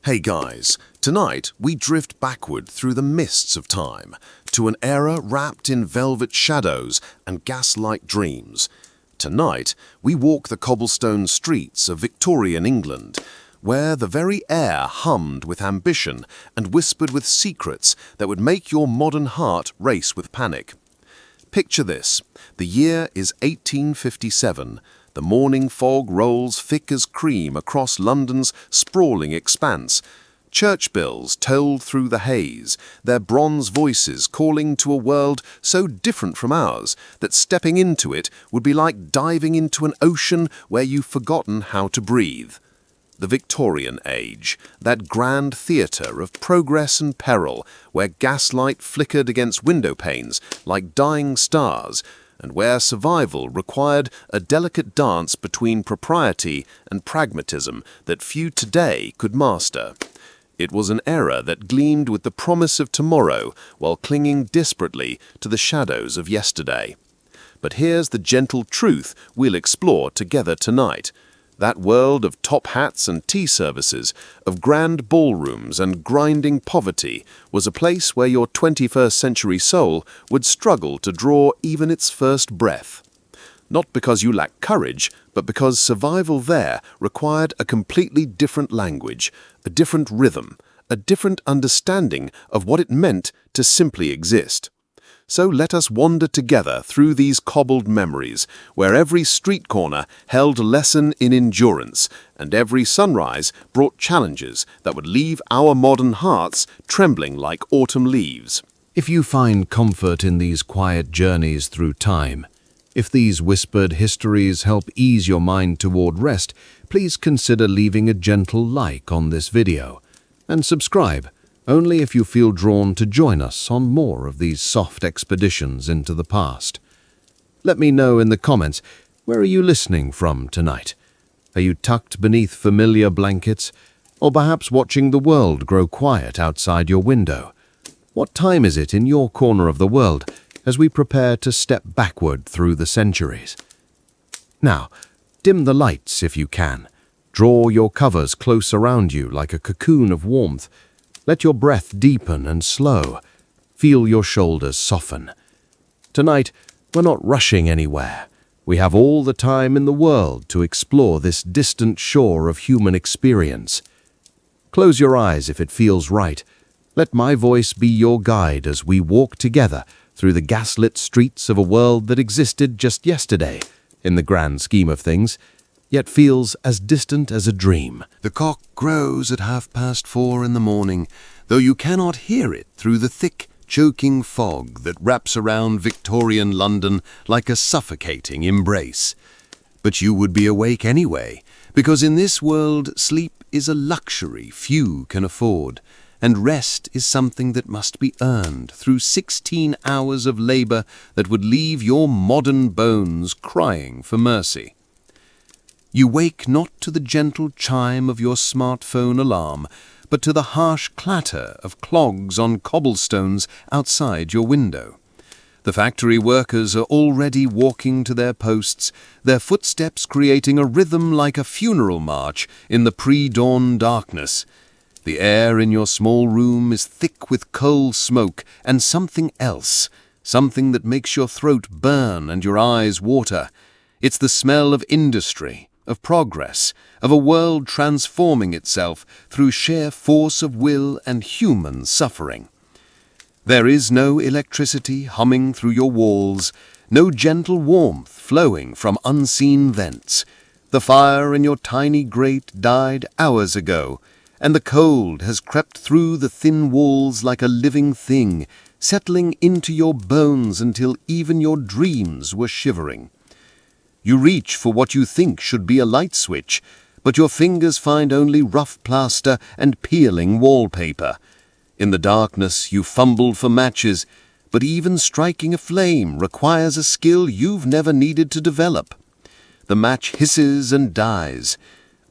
Hey guys, tonight we drift backward through the mists of time to an era wrapped in velvet shadows and gaslight dreams. Tonight we walk the cobblestone streets of Victorian England, where the very air hummed with ambition and whispered with secrets that would make your modern heart race with panic. Picture this. The year is 1857. The morning fog rolls thick as cream across London's sprawling expanse. Church bells tolled through the haze, their bronze voices calling to a world so different from ours that stepping into it would be like diving into an ocean where you've forgotten how to breathe. The Victorian age, that grand theatre of progress and peril, where gaslight flickered against window panes like dying stars, and where survival required a delicate dance between propriety and pragmatism that few today could master. It was an era that gleamed with the promise of tomorrow while clinging desperately to the shadows of yesterday. But here's the gentle truth we'll explore together tonight. That world of top hats and tea services, of grand ballrooms and grinding poverty, was a place where your 21st century soul would struggle to draw even its first breath. Not because you lacked courage, but because survival there required a completely different language, a different rhythm, a different understanding of what it meant to simply exist. So let us wander together through these cobbled memories, where every street corner held a lesson in endurance, and every sunrise brought challenges that would leave our modern hearts trembling like autumn leaves. If you find comfort in these quiet journeys through time, if these whispered histories help ease your mind toward rest, please consider leaving a gentle like on this video, and subscribe only if you feel drawn to join us on more of these soft expeditions into the past. Let me know in the comments, where are you listening from tonight? Are you tucked beneath familiar blankets, or perhaps watching the world grow quiet outside your window? What time is it in your corner of the world as we prepare to step backward through the centuries? Now, dim the lights if you can. Draw your covers close around you like a cocoon of warmth. Let your breath deepen and slow. Feel your shoulders soften. Tonight, we're not rushing anywhere. We have all the time in the world to explore this distant shore of human experience. Close your eyes if it feels right. Let my voice be your guide as we walk together through the gaslit streets of a world that existed just yesterday, in the grand scheme of things, yet feels as distant as a dream. The cock crows at 4:30 in the morning, though you cannot hear it through the thick, choking fog that wraps around Victorian London like a suffocating embrace. But you would be awake anyway, because in this world sleep is a luxury few can afford, and rest is something that must be earned through 16 hours of labor that would leave your modern bones crying for mercy. You wake not to the gentle chime of your smartphone alarm, but to the harsh clatter of clogs on cobblestones outside your window. The factory workers are already walking to their posts, their footsteps creating a rhythm like a funeral march in the pre-dawn darkness. The air in your small room is thick with coal smoke and something else, something that makes your throat burn and your eyes water. It's the smell of industry, of progress, of a world transforming itself through sheer force of will and human suffering. There is no electricity humming through your walls, no gentle warmth flowing from unseen vents. The fire in your tiny grate died hours ago, and the cold has crept through the thin walls like a living thing, settling into your bones until even your dreams were shivering. You reach for what you think should be a light switch, but your fingers find only rough plaster and peeling wallpaper. In the darkness, you fumble for matches, but even striking a flame requires a skill you've never needed to develop. The match hisses and dies.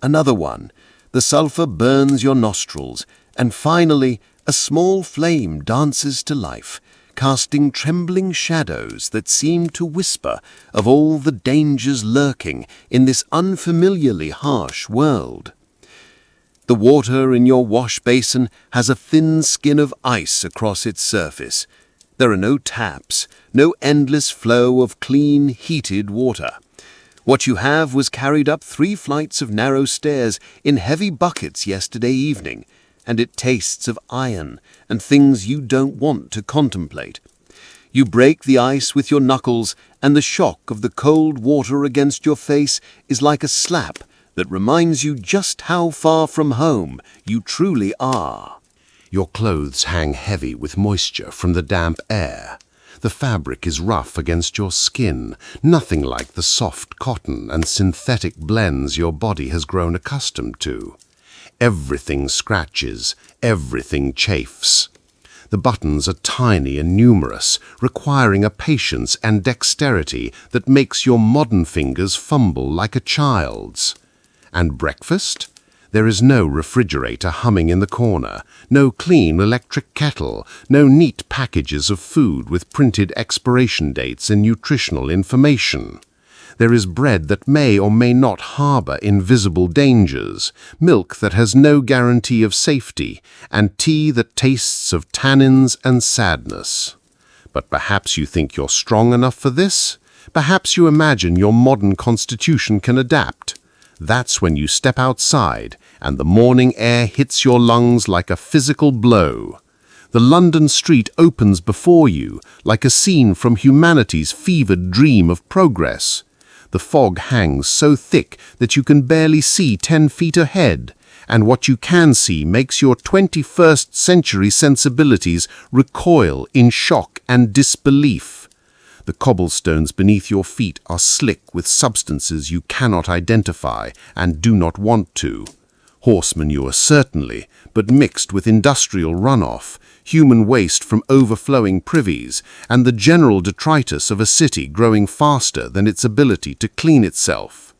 Another one. The sulfur burns your nostrils, and finally, a small flame dances to life, casting trembling shadows that seem to whisper of all the dangers lurking in this unfamiliarly harsh world. The water in your wash basin has a thin skin of ice across its surface. There are no taps, no endless flow of clean, heated water. What you have was carried up 3 flights of narrow stairs in heavy buckets yesterday evening, and it tastes of iron and things you don't want to contemplate. You break the ice with your knuckles, and the shock of the cold water against your face is like a slap that reminds you just how far from home you truly are. Your clothes hang heavy with moisture from the damp air. The fabric is rough against your skin, nothing like the soft cotton and synthetic blends your body has grown accustomed to. Everything scratches, everything chafes. The buttons are tiny and numerous, requiring a patience and dexterity that makes your modern fingers fumble like a child's. And breakfast? There is no refrigerator humming in the corner, no clean electric kettle, no neat packages of food with printed expiration dates and nutritional information. There is bread that may or may not harbor invisible dangers, milk that has no guarantee of safety, and tea that tastes of tannins and sadness. But perhaps you think you're strong enough for this? Perhaps you imagine your modern constitution can adapt. That's when you step outside and the morning air hits your lungs like a physical blow. The London street opens before you like a scene from humanity's fevered dream of progress. The fog hangs so thick that you can barely see 10 feet ahead, and what you can see makes your 21st century sensibilities recoil in shock and disbelief. The cobblestones beneath your feet are slick with substances you cannot identify and do not want to. Horse manure certainly, but mixed with industrial runoff, human waste from overflowing privies, and the general detritus of a city growing faster than its ability to clean itself.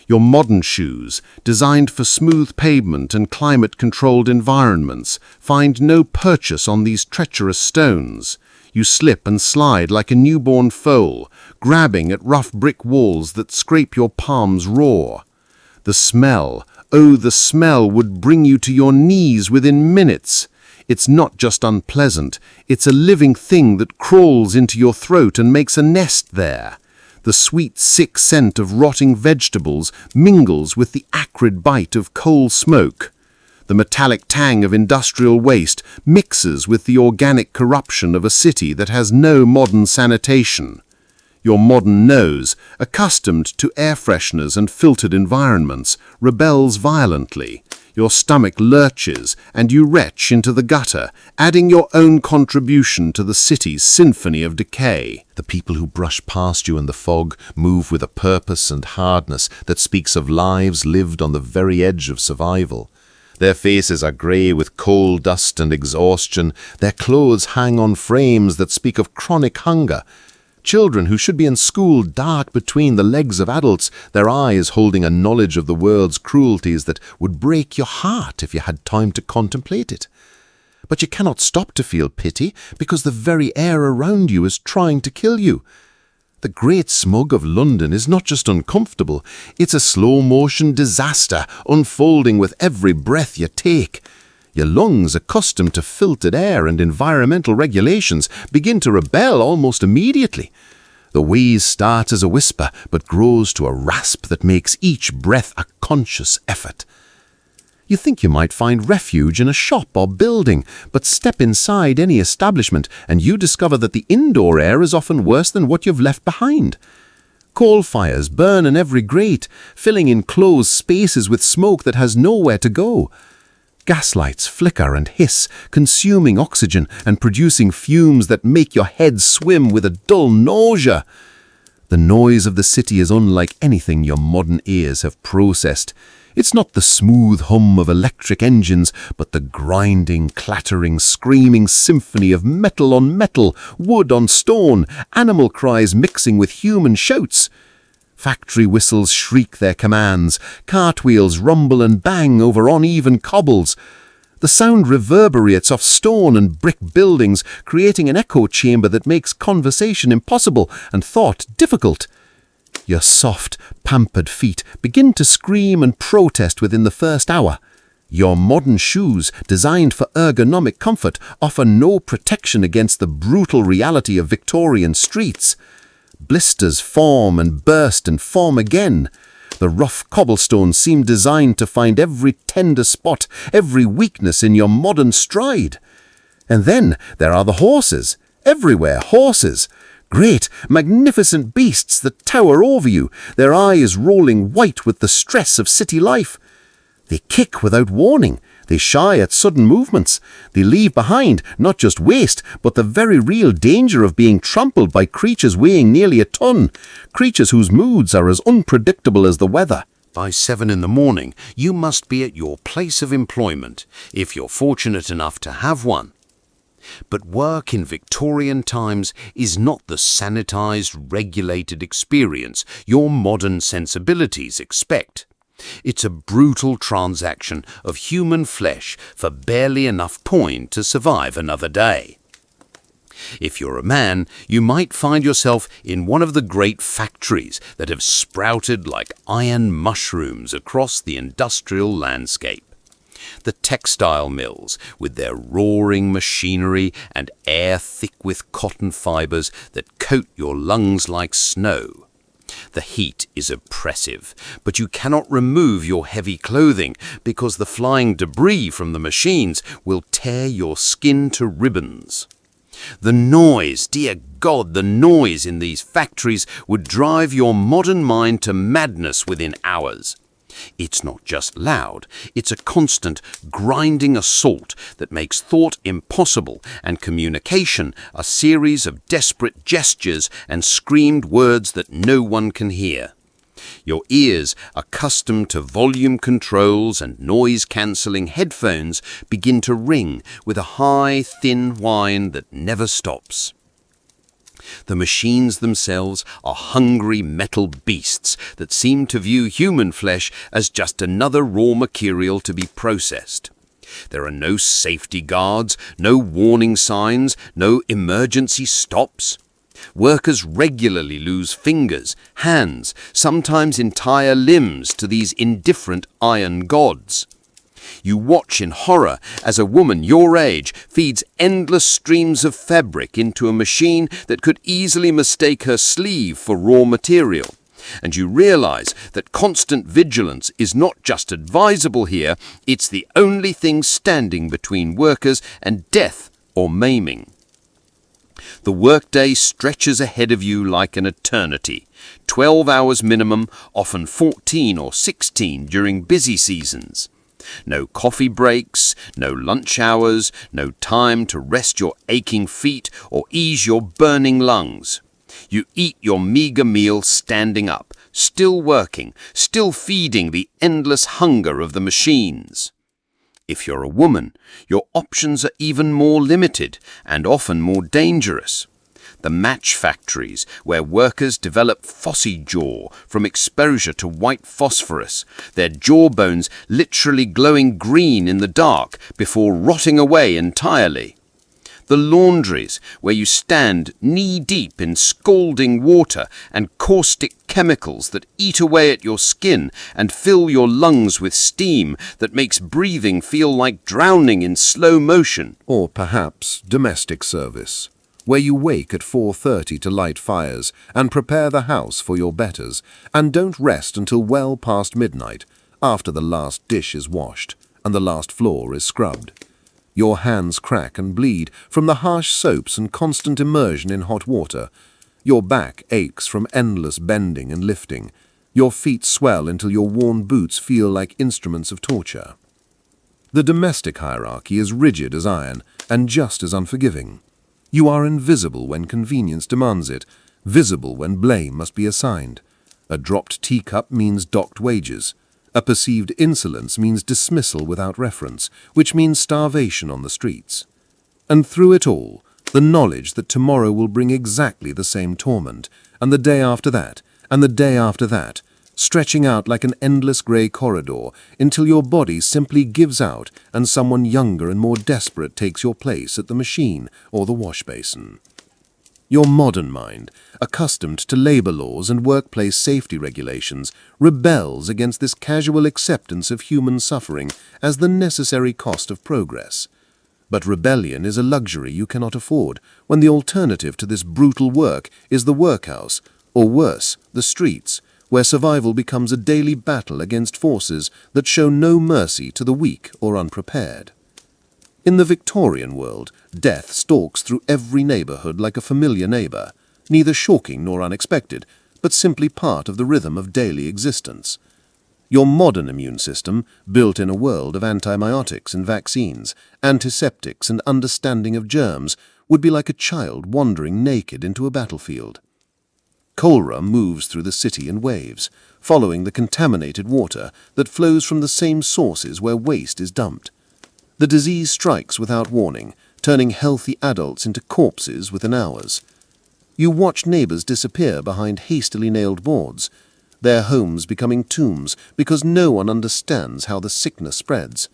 Your modern shoes, designed for smooth pavement and climate-controlled environments, find no purchase on these treacherous stones. You slip and slide like a newborn foal, grabbing at rough brick walls that scrape your palms raw. The smell, oh, the smell would bring you to your knees within minutes. It's not just unpleasant, it's a living thing that crawls into your throat and makes a nest there. The sweet, sick scent of rotting vegetables mingles with the acrid bite of coal smoke. The metallic tang of industrial waste mixes with the organic corruption of a city that has no modern sanitation. Your modern nose, accustomed to air fresheners and filtered environments, rebels violently. Your stomach lurches and you retch into the gutter, adding your own contribution to the city's symphony of decay. The people who brush past you in the fog move with a purpose and hardness that speaks of lives lived on the very edge of survival. Their faces are grey with coal dust and exhaustion. Their clothes hang on frames that speak of chronic hunger. Children who should be in school dart between the legs of adults, their eyes holding a knowledge of the world's cruelties that would break your heart if you had time to contemplate it. But you cannot stop to feel pity because the very air around you is trying to kill you. The great smog of London is not just uncomfortable, it's a slow-motion disaster unfolding with every breath you take. Your lungs, accustomed to filtered air and environmental regulations, begin to rebel almost immediately. The wheeze starts as a whisper, but grows to a rasp that makes each breath a conscious effort. You think you might find refuge in a shop or building, but step inside any establishment and you discover that the indoor air is often worse than what you've left behind. Coal fires burn in every grate, filling enclosed spaces with smoke that has nowhere to go. Gaslights flicker and hiss, consuming oxygen and producing fumes that make your head swim with a dull nausea. The noise of the city is unlike anything your modern ears have processed. It's not the smooth hum of electric engines, but the grinding, clattering, screaming symphony of metal on metal, wood on stone, animal cries mixing with human shouts. Factory whistles shriek their commands, cartwheels rumble and bang over uneven cobbles. The sound reverberates off stone and brick buildings, creating an echo chamber that makes conversation impossible and thought difficult. Your soft, pampered feet begin to scream and protest within the first hour. Your modern shoes, designed for ergonomic comfort, offer no protection against the brutal reality of Victorian streets. Blisters form and burst and form again. The rough cobblestones seem designed to find every tender spot, every weakness in your modern stride. And then there are the horses. Everywhere, horses. Great, magnificent beasts that tower over you, their eyes rolling white with the stress of city life. They kick without warning. They shy at sudden movements. They leave behind not just waste, but the very real danger of being trampled by creatures weighing nearly a ton, creatures whose moods are as unpredictable as the weather. By 7 in the morning, you must be at your place of employment, if you're fortunate enough to have one. But work in Victorian times is not the sanitized, regulated experience your modern sensibilities expect. It's a brutal transaction of human flesh for barely enough coin to survive another day. If you're a man, you might find yourself in one of the great factories that have sprouted like iron mushrooms across the industrial landscape. The textile mills, with their roaring machinery and air thick with cotton fibers that coat your lungs like snow. The heat is oppressive, but you cannot remove your heavy clothing because the flying debris from the machines will tear your skin to ribbons. The noise, dear God, the noise in these factories would drive your modern mind to madness within hours. It's not just loud, it's a constant, grinding assault that makes thought impossible and communication a series of desperate gestures and screamed words that no one can hear. Your ears, accustomed to volume controls and noise-cancelling headphones, begin to ring with a high, thin whine that never stops. The machines themselves are hungry metal beasts that seem to view human flesh as just another raw material to be processed. There are no safety guards, no warning signs, no emergency stops. Workers regularly lose fingers, hands, sometimes entire limbs to these indifferent iron gods. You watch in horror as a woman your age feeds endless streams of fabric into a machine that could easily mistake her sleeve for raw material. And you realize that constant vigilance is not just advisable here, it's the only thing standing between workers and death or maiming. The workday stretches ahead of you like an eternity. 12 hours minimum, often 14 or 16 during busy seasons. No coffee breaks, no lunch hours, no time to rest your aching feet or ease your burning lungs. You eat your meager meal standing up, still working, still feeding the endless hunger of the machines. If you're a woman, your options are even more limited and often more dangerous. The match factories, where workers develop phossy jaw from exposure to white phosphorus, their jawbones literally glowing green in the dark before rotting away entirely. The laundries, where you stand knee-deep in scalding water and caustic chemicals that eat away at your skin and fill your lungs with steam that makes breathing feel like drowning in slow motion. Or perhaps domestic service, where you wake at 4:30 to light fires and prepare the house for your betters, and don't rest until well past midnight, after the last dish is washed and the last floor is scrubbed. Your hands crack and bleed from the harsh soaps and constant immersion in hot water. Your back aches from endless bending and lifting. Your feet swell until your worn boots feel like instruments of torture. The domestic hierarchy is rigid as iron and just as unforgiving. You are invisible when convenience demands it, visible when blame must be assigned. A dropped teacup means docked wages. A perceived insolence means dismissal without reference, which means starvation on the streets. And through it all, the knowledge that tomorrow will bring exactly the same torment, and the day after that, and the day after that, stretching out like an endless grey corridor until your body simply gives out and someone younger and more desperate takes your place at the machine or the wash basin. Your modern mind, accustomed to labor laws and workplace safety regulations, rebels against this casual acceptance of human suffering as the necessary cost of progress. But rebellion is a luxury you cannot afford when the alternative to this brutal work is the workhouse, or worse, the streets, where survival becomes a daily battle against forces that show no mercy to the weak or unprepared. In the Victorian world, death stalks through every neighborhood like a familiar neighbor, neither shocking nor unexpected, but simply part of the rhythm of daily existence. Your modern immune system, built in a world of antibiotics and vaccines, antiseptics and understanding of germs, would be like a child wandering naked into a battlefield. Cholera moves through the city in waves, following the contaminated water that flows from the same sources where waste is dumped. The disease strikes without warning, turning healthy adults into corpses within hours. You watch neighbors disappear behind hastily nailed boards, their homes becoming tombs because no one understands how the sickness spreads.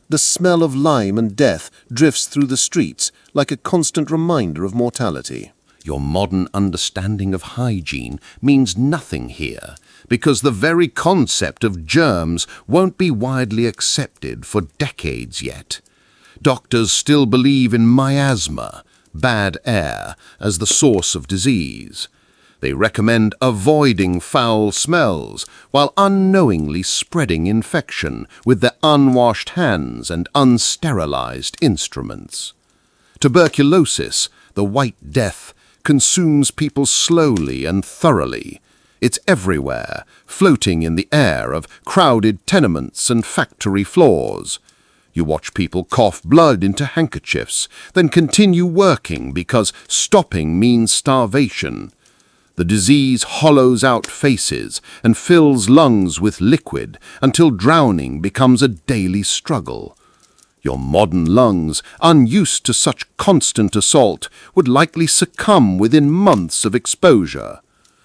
The smell of lime and death drifts through the streets like a constant reminder of mortality. Your modern understanding of hygiene means nothing here, because the very concept of germs won't be widely accepted for decades yet. Doctors still believe in miasma, bad air, as the source of disease. They recommend avoiding foul smells while unknowingly spreading infection with their unwashed hands and unsterilized instruments. Tuberculosis, the White Death, consumes people slowly and thoroughly. It's everywhere, floating in the air of crowded tenements and factory floors. You watch people cough blood into handkerchiefs, then continue working because stopping means starvation. The disease hollows out faces and fills lungs with liquid until drowning becomes a daily struggle. Your modern lungs, unused to such constant assault, would likely succumb within months of exposure.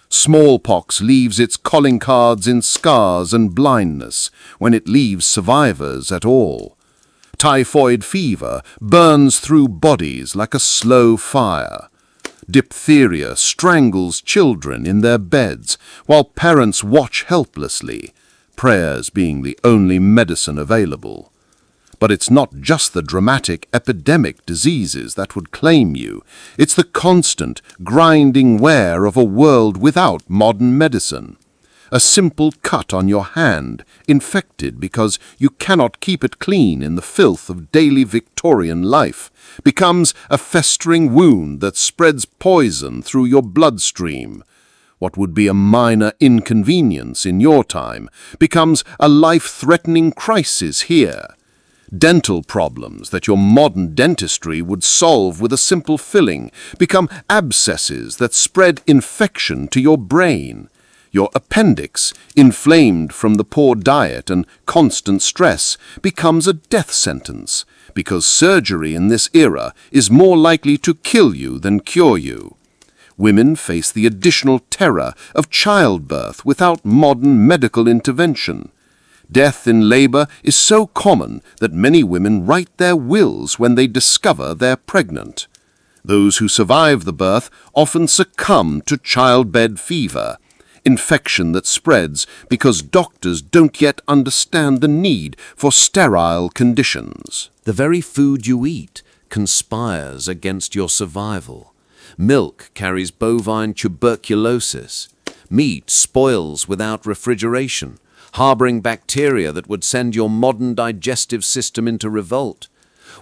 Smallpox leaves its calling cards in scars and blindness when it leaves survivors at all. Typhoid fever burns through bodies like a slow fire. Diphtheria strangles children in their beds while parents watch helplessly, prayers being the only medicine available. But it's not just the dramatic epidemic diseases that would claim you. It's the constant, grinding wear of a world without modern medicine. A simple cut on your hand, infected because you cannot keep it clean in the filth of daily Victorian life, becomes a festering wound that spreads poison through your bloodstream. What would be a minor inconvenience in your time becomes a life-threatening crisis here. Dental problems that your modern dentistry would solve with a simple filling become abscesses that spread infection to your brain. Your appendix, inflamed from the poor diet and constant stress, becomes a death sentence, because surgery in this era is more likely to kill you than cure you. Women face the additional terror of childbirth without modern medical intervention. Death in labor is so common that many women write their wills when they discover they're pregnant. Those who survive the birth often succumb to childbed fever, infection that spreads because doctors don't yet understand the need for sterile conditions. The very food you eat conspires against your survival. Milk carries bovine tuberculosis. Meat spoils without refrigeration, harboring bacteria that would send your modern digestive system into revolt.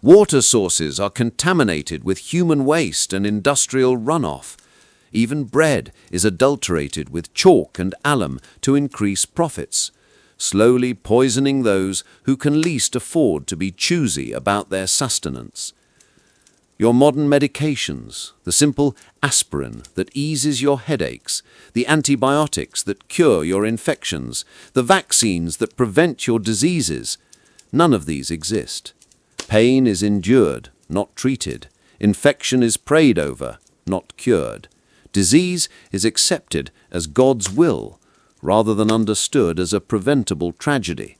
Water sources are contaminated with human waste and industrial runoff. Even bread is adulterated with chalk and alum to increase profits, slowly poisoning those who can least afford to be choosy about their sustenance. Your modern medications, the simple aspirin that eases your headaches, the antibiotics that cure your infections, the vaccines that prevent your diseases, none of these exist. Pain is endured, not treated. Infection is prayed over, not cured. Disease is accepted as God's will, rather than understood as a preventable tragedy.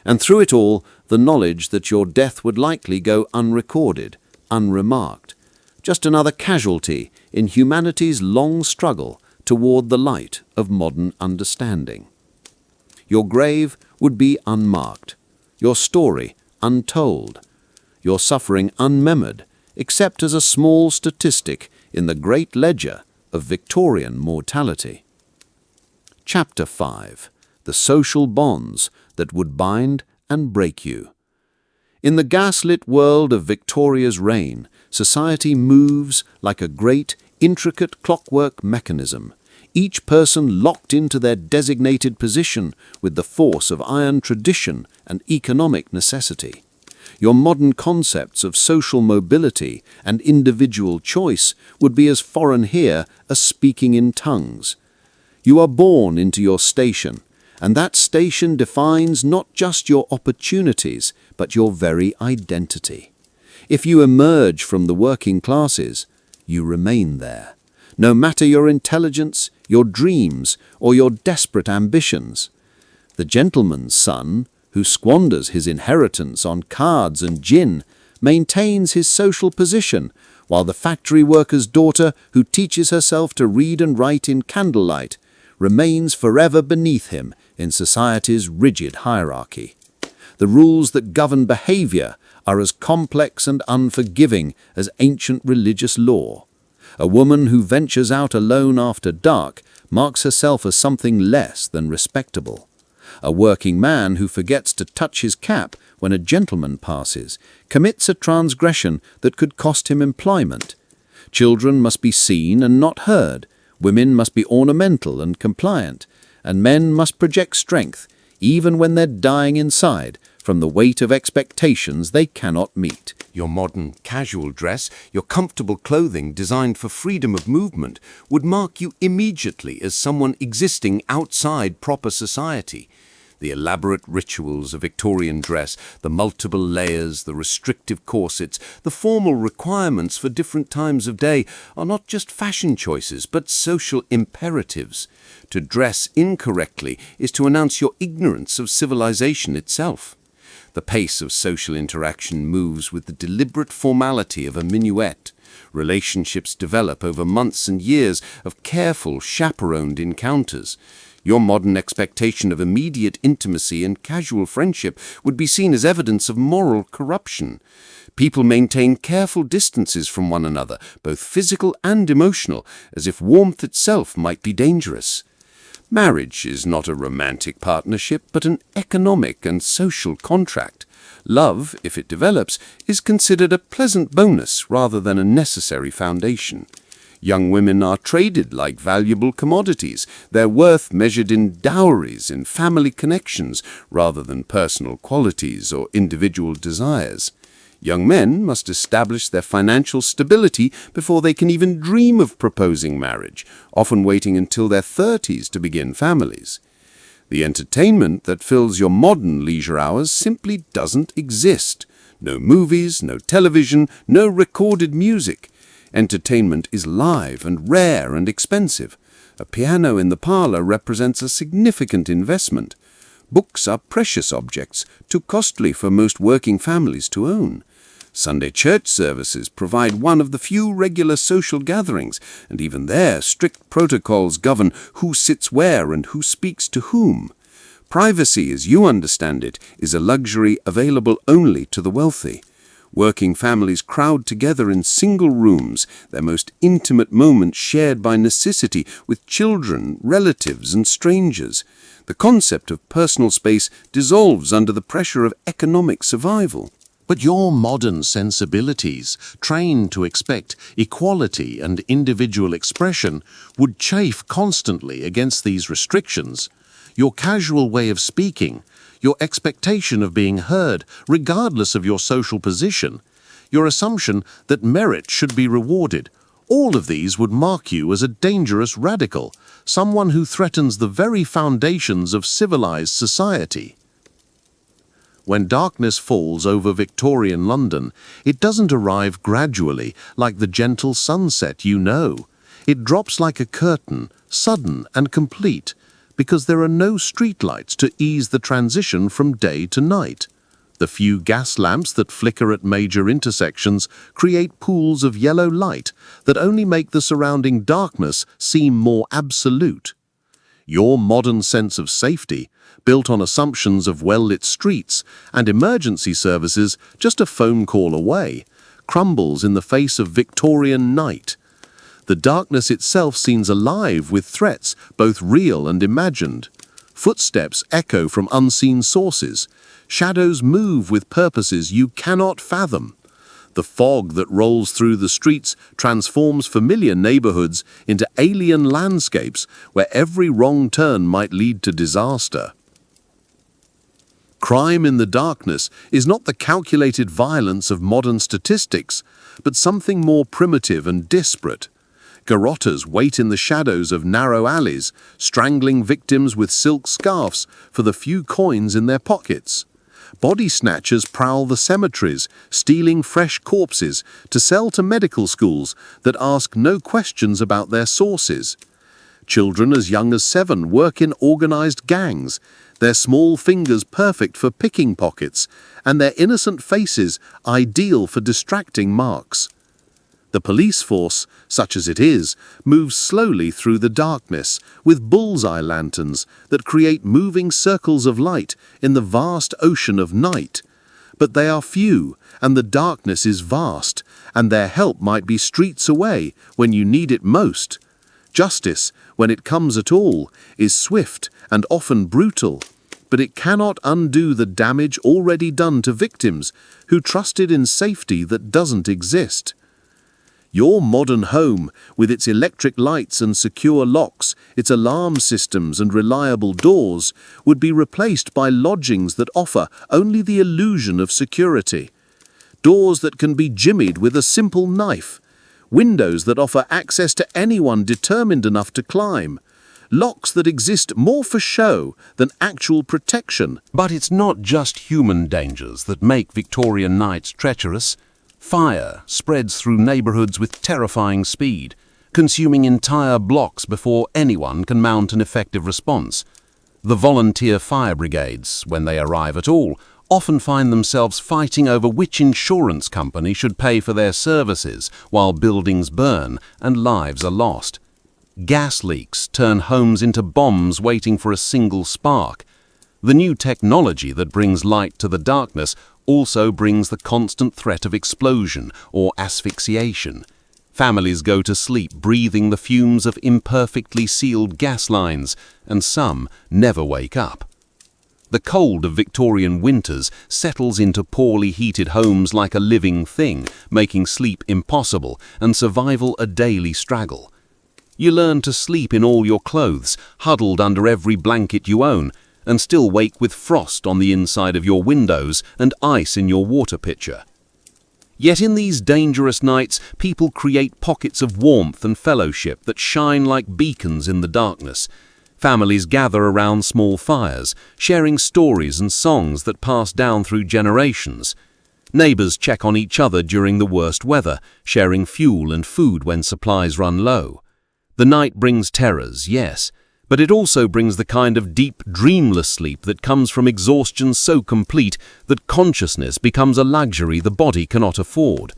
And through it all, the knowledge that your death would likely go unrecorded, unremarked, just another casualty in humanity's long struggle toward the light of modern understanding. Your grave would be unmarked, your story untold, your suffering unmembered, except as a small statistic in the great ledger of Victorian mortality. Chapter 5. The social bonds that would bind and break you. In the gaslit world of Victoria's reign, society moves like a great, intricate clockwork mechanism, each person locked into their designated position with the force of iron tradition and economic necessity. Your modern concepts of social mobility and individual choice would be as foreign here as speaking in tongues. You are born into your station, and that station defines not just your opportunities, but your very identity. If you emerge from the working classes, you remain there, no matter your intelligence, your dreams, or your desperate ambitions. The gentleman's son, who squanders his inheritance on cards and gin, maintains his social position, while the factory worker's daughter, who teaches herself to read and write in candlelight, remains forever beneath him in society's rigid hierarchy. The rules that govern behavior are as complex and unforgiving as ancient religious law. A woman who ventures out alone after dark marks herself as something less than respectable. A working man who forgets to touch his cap when a gentleman passes commits a transgression that could cost him employment. Children must be seen and not heard, women must be ornamental and compliant, and men must project strength, even when they're dying inside, from the weight of expectations they cannot meet. Your modern casual dress, your comfortable clothing designed for freedom of movement, would mark you immediately as someone existing outside proper society. The elaborate rituals of Victorian dress, the multiple layers, the restrictive corsets, the formal requirements for different times of day are not just fashion choices, but social imperatives. To dress incorrectly is to announce your ignorance of civilization itself. The pace of social interaction moves with the deliberate formality of a minuet. Relationships develop over months and years of careful, chaperoned encounters. Your modern expectation of immediate intimacy and casual friendship would be seen as evidence of moral corruption. People maintain careful distances from one another, both physical and emotional, as if warmth itself might be dangerous. Marriage is not a romantic partnership, but an economic and social contract. Love, if it develops, is considered a pleasant bonus rather than a necessary foundation. Young women are traded like valuable commodities, their worth measured in dowries, in family connections, rather than personal qualities or individual desires. Young men must establish their financial stability before they can even dream of proposing marriage, often waiting until their 30s to begin families. The entertainment that fills your modern leisure hours simply doesn't exist. No movies, no television, no recorded music. Entertainment is live and rare and expensive. A piano in the parlor represents a significant investment. Books are precious objects, too costly for most working families to own. Sunday church services provide one of the few regular social gatherings, and even there strict protocols govern who sits where and who speaks to whom. Privacy, as you understand it, is a luxury available only to the wealthy. Working families crowd together in single rooms, their most intimate moments shared by necessity with children, relatives, and strangers. The concept of personal space dissolves under the pressure of economic survival. But your modern sensibilities, trained to expect equality and individual expression, would chafe constantly against these restrictions. Your casual way of speaking, your expectation of being heard regardless of your social position, your assumption that merit should be rewarded, all of these would mark you as a dangerous radical, someone who threatens the very foundations of civilized society. When darkness falls over Victorian London, it doesn't arrive gradually like the gentle sunset you know. It drops like a curtain, sudden and complete, because there are no streetlights to ease the transition from day to night. The few gas lamps that flicker at major intersections create pools of yellow light that only make the surrounding darkness seem more absolute. Your modern sense of safety, built on assumptions of well-lit streets and emergency services just a phone call away, crumbles in the face of Victorian night. The darkness itself seems alive with threats, both real and imagined. Footsteps echo from unseen sources. Shadows move with purposes you cannot fathom. The fog that rolls through the streets transforms familiar neighborhoods into alien landscapes where every wrong turn might lead to disaster. Crime in the darkness is not the calculated violence of modern statistics, but something more primitive and disparate. Garrotters wait in the shadows of narrow alleys, strangling victims with silk scarves for the few coins in their pockets. Body snatchers prowl the cemeteries, stealing fresh corpses to sell to medical schools that ask no questions about their sources. Children as young as 7 work in organized gangs, their small fingers perfect for picking pockets, and their innocent faces ideal for distracting marks. The police force, such as it is, moves slowly through the darkness with bullseye lanterns that create moving circles of light in the vast ocean of night. But they are few, and the darkness is vast, and their help might be streets away when you need it most. Justice, when it comes at all, is swift and often brutal, but it cannot undo the damage already done to victims who trusted in safety that doesn't exist. Your modern home, with its electric lights and secure locks, its alarm systems and reliable doors, would be replaced by lodgings that offer only the illusion of security. Doors that can be jimmied with a simple knife. Windows that offer access to anyone determined enough to climb. Locks that exist more for show than actual protection. But it's not just human dangers that make Victorian nights treacherous. Fire spreads through neighborhoods with terrifying speed, consuming entire blocks before anyone can mount an effective response. The volunteer fire brigades, when they arrive at all, often find themselves fighting over which insurance company should pay for their services while buildings burn and lives are lost. Gas leaks turn homes into bombs waiting for a single spark. The new technology that brings light to the darkness also brings the constant threat of explosion or asphyxiation. Families go to sleep breathing the fumes of imperfectly sealed gas lines, and some never wake up. The cold of Victorian winters settles into poorly heated homes like a living thing, making sleep impossible and survival a daily struggle. You learn to sleep in all your clothes, huddled under every blanket you own, and still wake with frost on the inside of your windows and ice in your water pitcher. Yet in these dangerous nights, people create pockets of warmth and fellowship that shine like beacons in the darkness. Families gather around small fires, sharing stories and songs that pass down through generations. Neighbors check on each other during the worst weather, sharing fuel and food when supplies run low. The night brings terrors, yes, but it also brings the kind of deep, dreamless sleep that comes from exhaustion so complete that consciousness becomes a luxury the body cannot afford.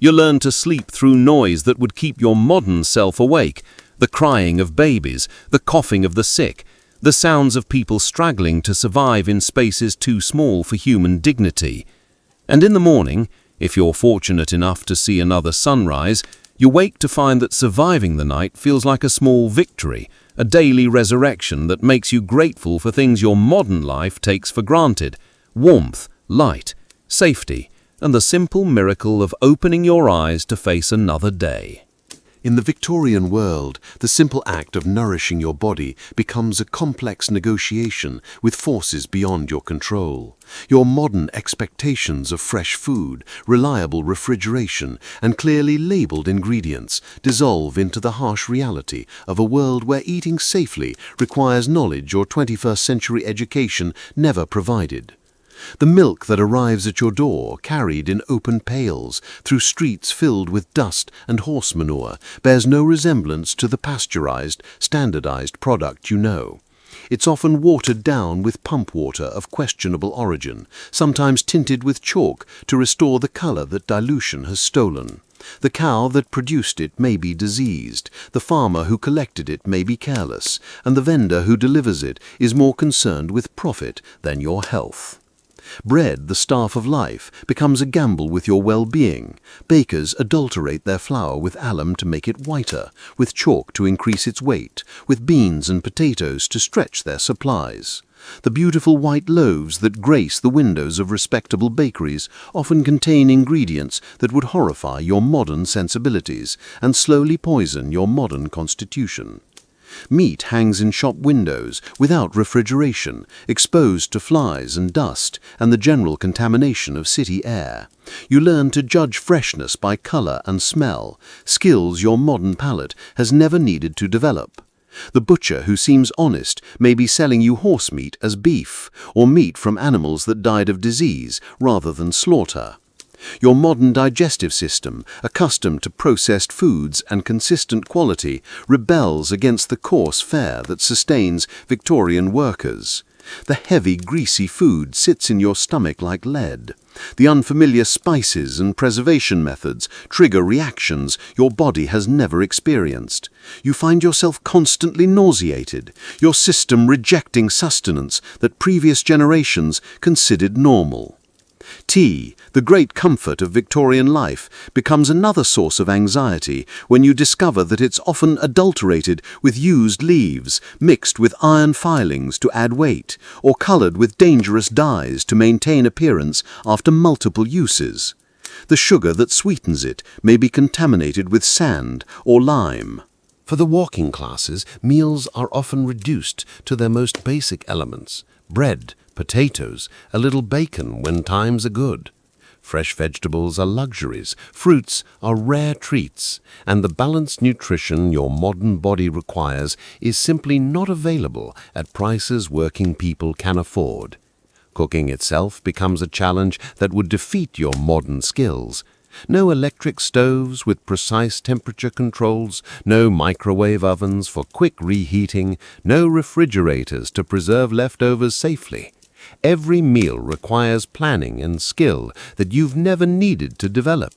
You learn to sleep through noise that would keep your modern self awake, the crying of babies, the coughing of the sick, the sounds of people struggling to survive in spaces too small for human dignity. And in the morning, if you're fortunate enough to see another sunrise, you wake to find that surviving the night feels like a small victory, a daily resurrection that makes you grateful for things your modern life takes for granted: warmth, light, safety, and the simple miracle of opening your eyes to face another day. In the Victorian world, the simple act of nourishing your body becomes a complex negotiation with forces beyond your control. Your modern expectations of fresh food, reliable refrigeration, and clearly labeled ingredients dissolve into the harsh reality of a world where eating safely requires knowledge your 21st century education never provided. The milk that arrives at your door, carried in open pails through streets filled with dust and horse manure, bears no resemblance to the pasteurized, standardized product you know. It's often watered down with pump water of questionable origin, sometimes tinted with chalk to restore the color that dilution has stolen. The cow that produced it may be diseased, the farmer who collected it may be careless, and the vendor who delivers it is more concerned with profit than your health. Bread, the staff of life, becomes a gamble with your well-being. Bakers adulterate their flour with alum to make it whiter, with chalk to increase its weight, with beans and potatoes to stretch their supplies. The beautiful white loaves that grace the windows of respectable bakeries often contain ingredients that would horrify your modern sensibilities and slowly poison your modern constitution. Meat hangs in shop windows without refrigeration, exposed to flies and dust and the general contamination of city air. You learn to judge freshness by color and smell, skills your modern palate has never needed to develop. The butcher who seems honest may be selling you horse meat as beef, or meat from animals that died of disease rather than slaughter. Your modern digestive system, accustomed to processed foods and consistent quality, rebels against the coarse fare that sustains Victorian workers. The heavy, greasy food sits in your stomach like lead. The unfamiliar spices and preservation methods trigger reactions your body has never experienced. You find yourself constantly nauseated, your system rejecting sustenance that previous generations considered normal. Tea, the great comfort of Victorian life, becomes another source of anxiety when you discover that it's often adulterated with used leaves, mixed with iron filings to add weight, or colored with dangerous dyes to maintain appearance after multiple uses. The sugar that sweetens it may be contaminated with sand or lime. For the working classes, meals are often reduced to their most basic elements: bread, potatoes, a little bacon when times are good. Fresh vegetables are luxuries, fruits are rare treats, and the balanced nutrition your modern body requires is simply not available at prices working people can afford. Cooking itself becomes a challenge that would defeat your modern skills. No electric stoves with precise temperature controls, no microwave ovens for quick reheating, no refrigerators to preserve leftovers safely. Every meal requires planning and skill that you've never needed to develop.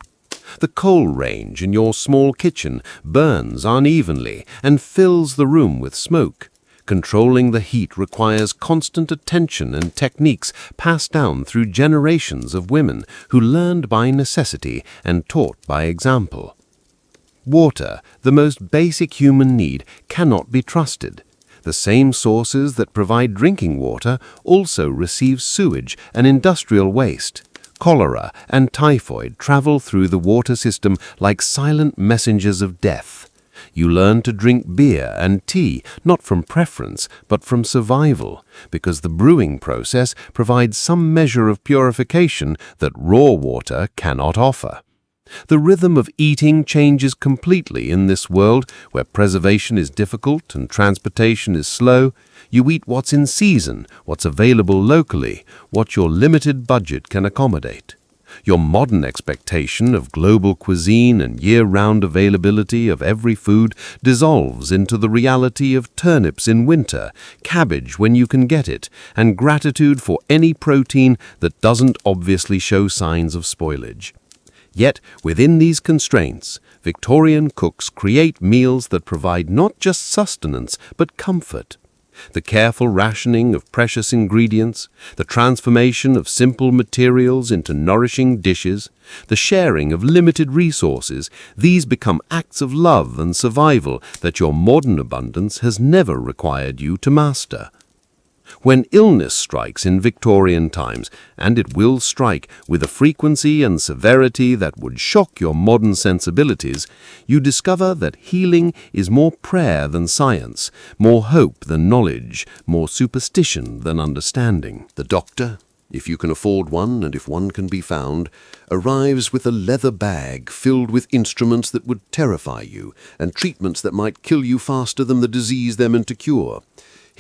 The coal range in your small kitchen burns unevenly and fills the room with smoke. Controlling the heat requires constant attention and techniques passed down through generations of women who learned by necessity and taught by example. Water, the most basic human need, cannot be trusted. The same sources that provide drinking water also receive sewage and industrial waste. Cholera and typhoid travel through the water system like silent messengers of death. You learn to drink beer and tea not from preference but from survival, because the brewing process provides some measure of purification that raw water cannot offer. The rhythm of eating changes completely in this world where preservation is difficult and transportation is slow. You eat what's in season, what's available locally, what your limited budget can accommodate. Your modern expectation of global cuisine and year-round availability of every food dissolves into the reality of turnips in winter, cabbage when you can get it, and gratitude for any protein that doesn't obviously show signs of spoilage. Yet, within these constraints, Victorian cooks create meals that provide not just sustenance but comfort. The careful rationing of precious ingredients, the transformation of simple materials into nourishing dishes, the sharing of limited resources, these become acts of love and survival that your modern abundance has never required you to master. When illness strikes in Victorian times, and it will strike with a frequency and severity that would shock your modern sensibilities, you discover that healing is more prayer than science, more hope than knowledge, more superstition than understanding. The doctor, if you can afford one and if one can be found, arrives with a leather bag filled with instruments that would terrify you and treatments that might kill you faster than the disease they're meant to cure.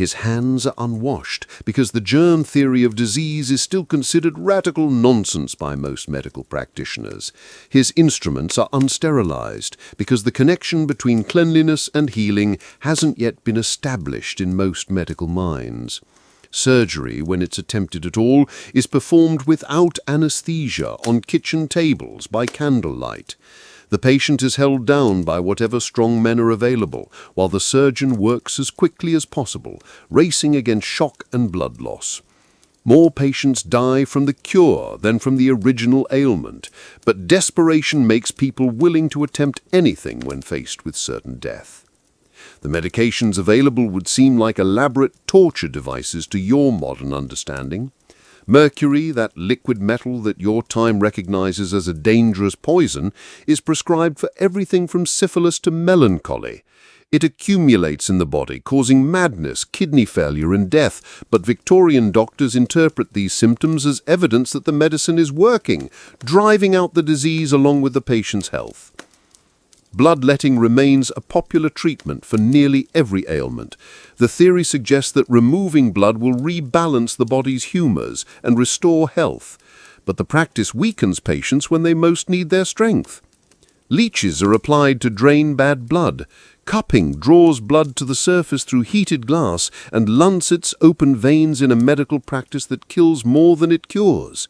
His hands are unwashed because the germ theory of disease is still considered radical nonsense by most medical practitioners. His instruments are unsterilized because the connection between cleanliness and healing hasn't yet been established in most medical minds. Surgery, when it's attempted at all, is performed without anesthesia on kitchen tables by candlelight. The patient is held down by whatever strong men are available, while the surgeon works as quickly as possible, racing against shock and blood loss. More patients die from the cure than from the original ailment, but desperation makes people willing to attempt anything when faced with certain death. The medications available would seem like elaborate torture devices to your modern understanding. Mercury, that liquid metal that your time recognizes as a dangerous poison, is prescribed for everything from syphilis to melancholy. It accumulates in the body, causing madness, kidney failure, and death, but Victorian doctors interpret these symptoms as evidence that the medicine is working, driving out the disease along with the patient's health. Bloodletting remains a popular treatment for nearly every ailment. The theory suggests that removing blood will rebalance the body's humors and restore health, but the practice weakens patients when they most need their strength. Leeches are applied to drain bad blood. Cupping draws blood to the surface through heated glass, and lancets open veins in a medical practice that kills more than it cures.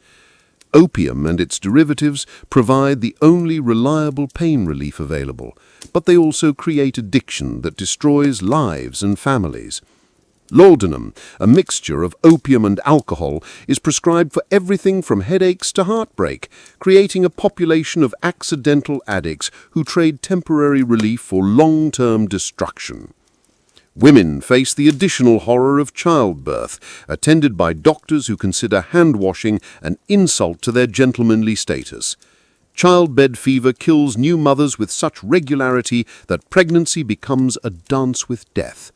Opium and its derivatives provide the only reliable pain relief available, but they also create addiction that destroys lives and families. Laudanum, a mixture of opium and alcohol, is prescribed for everything from headaches to heartbreak, creating a population of accidental addicts who trade temporary relief for long-term destruction. Women face the additional horror of childbirth, attended by doctors who consider hand-washing an insult to their gentlemanly status. Childbed fever kills new mothers with such regularity that pregnancy becomes a dance with death.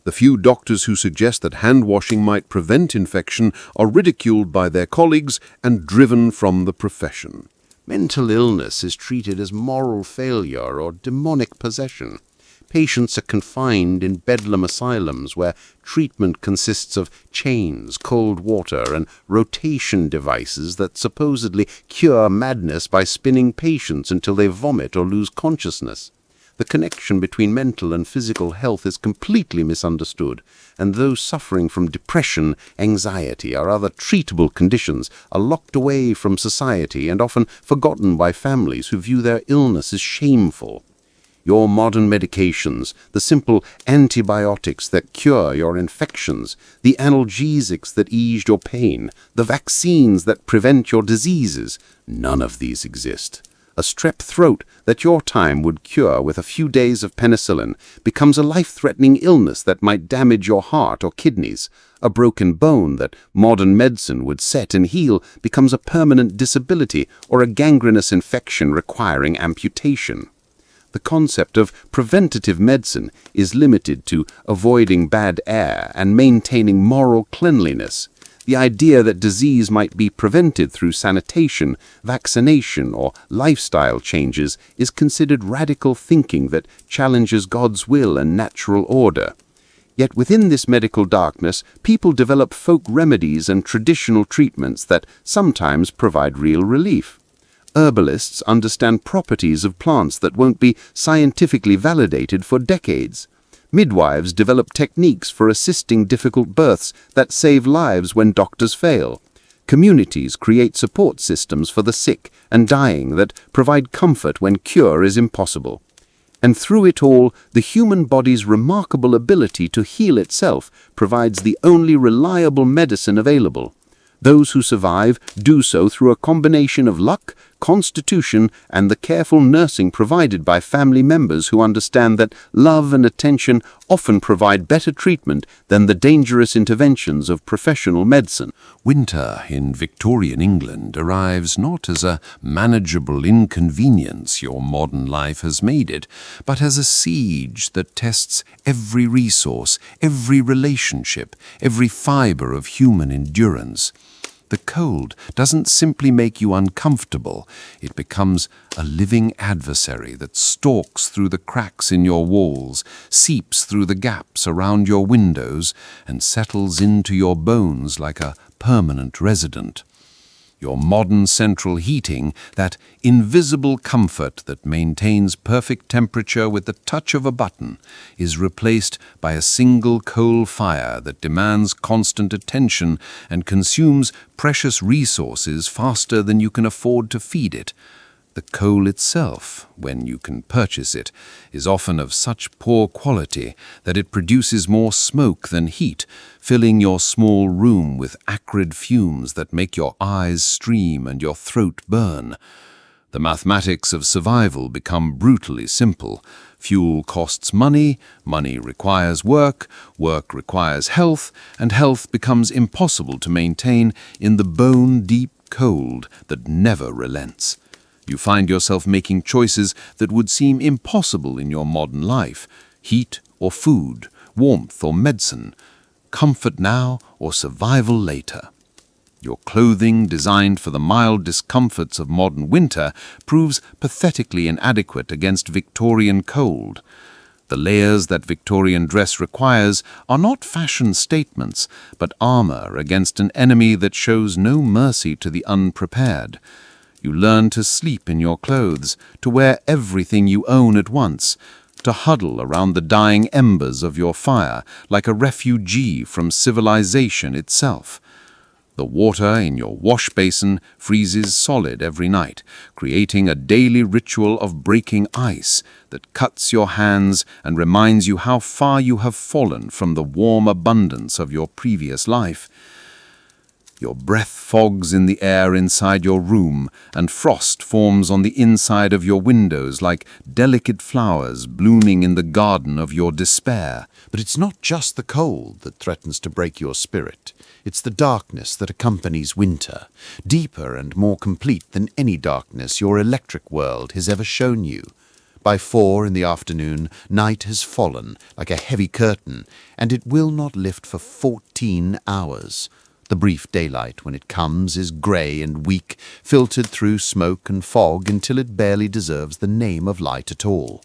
The few doctors who suggest that hand-washing might prevent infection are ridiculed by their colleagues and driven from the profession. Mental illness is treated as moral failure or demonic possession. Patients are confined in bedlam asylums where treatment consists of chains, cold water, and rotation devices that supposedly cure madness by spinning patients until they vomit or lose consciousness. The connection between mental and physical health is completely misunderstood, and those suffering from depression, anxiety, or other treatable conditions are locked away from society and often forgotten by families who view their illness as shameful. Your modern medications, the simple antibiotics that cure your infections, the analgesics that ease your pain, the vaccines that prevent your diseases, none of these exist. A strep throat that your time would cure with a few days of penicillin becomes a life-threatening illness that might damage your heart or kidneys. A broken bone that modern medicine would set and heal becomes a permanent disability or a gangrenous infection requiring amputation. The concept of preventative medicine is limited to avoiding bad air and maintaining moral cleanliness. The idea that disease might be prevented through sanitation, vaccination, or lifestyle changes is considered radical thinking that challenges God's will and natural order. Yet within this medical darkness, people develop folk remedies and traditional treatments that sometimes provide real relief. Herbalists understand properties of plants that won't be scientifically validated for decades. Midwives develop techniques for assisting difficult births that save lives when doctors fail. Communities create support systems for the sick and dying that provide comfort when cure is impossible. And through it all, the human body's remarkable ability to heal itself provides the only reliable medicine available. Those who survive do so through a combination of luck, constitution, and the careful nursing provided by family members who understand that love and attention often provide better treatment than the dangerous interventions of professional medicine. Winter in Victorian England arrives not as a manageable inconvenience your modern life has made it, but as a siege that tests every resource, every relationship, every fibre of human endurance. The cold doesn't simply make you uncomfortable, it becomes a living adversary that stalks through the cracks in your walls, seeps through the gaps around your windows, and settles into your bones like a permanent resident. Your modern central heating, that invisible comfort that maintains perfect temperature with the touch of a button, is replaced by a single coal fire that demands constant attention and consumes precious resources faster than you can afford to feed it. The coal itself, when you can purchase it, is often of such poor quality that it produces more smoke than heat, filling your small room with acrid fumes that make your eyes stream and your throat burn. The mathematics of survival become brutally simple. Fuel costs money, money requires work, work requires health, and health becomes impossible to maintain in the bone-deep cold that never relents. You find yourself making choices that would seem impossible in your modern life: heat or food, warmth or medicine, comfort now or survival later. Your clothing, designed for the mild discomforts of modern winter, proves pathetically inadequate against Victorian cold. The layers that Victorian dress requires are not fashion statements, but armor against an enemy that shows no mercy to the unprepared. You learn to sleep in your clothes, to wear everything you own at once, to huddle around the dying embers of your fire like a refugee from civilization itself. The water in your wash basin freezes solid every night, creating a daily ritual of breaking ice that cuts your hands and reminds you how far you have fallen from the warm abundance of your previous life. Your breath fogs in the air inside your room, and frost forms on the inside of your windows like delicate flowers blooming in the garden of your despair. But it's not just the cold that threatens to break your spirit. It's the darkness that accompanies winter, deeper and more complete than any darkness your electric world has ever shown you. By 4 in the afternoon, night has fallen like a heavy curtain, and it will not lift for 14 hours. The brief daylight, when it comes, is grey and weak, filtered through smoke and fog until it barely deserves the name of light at all.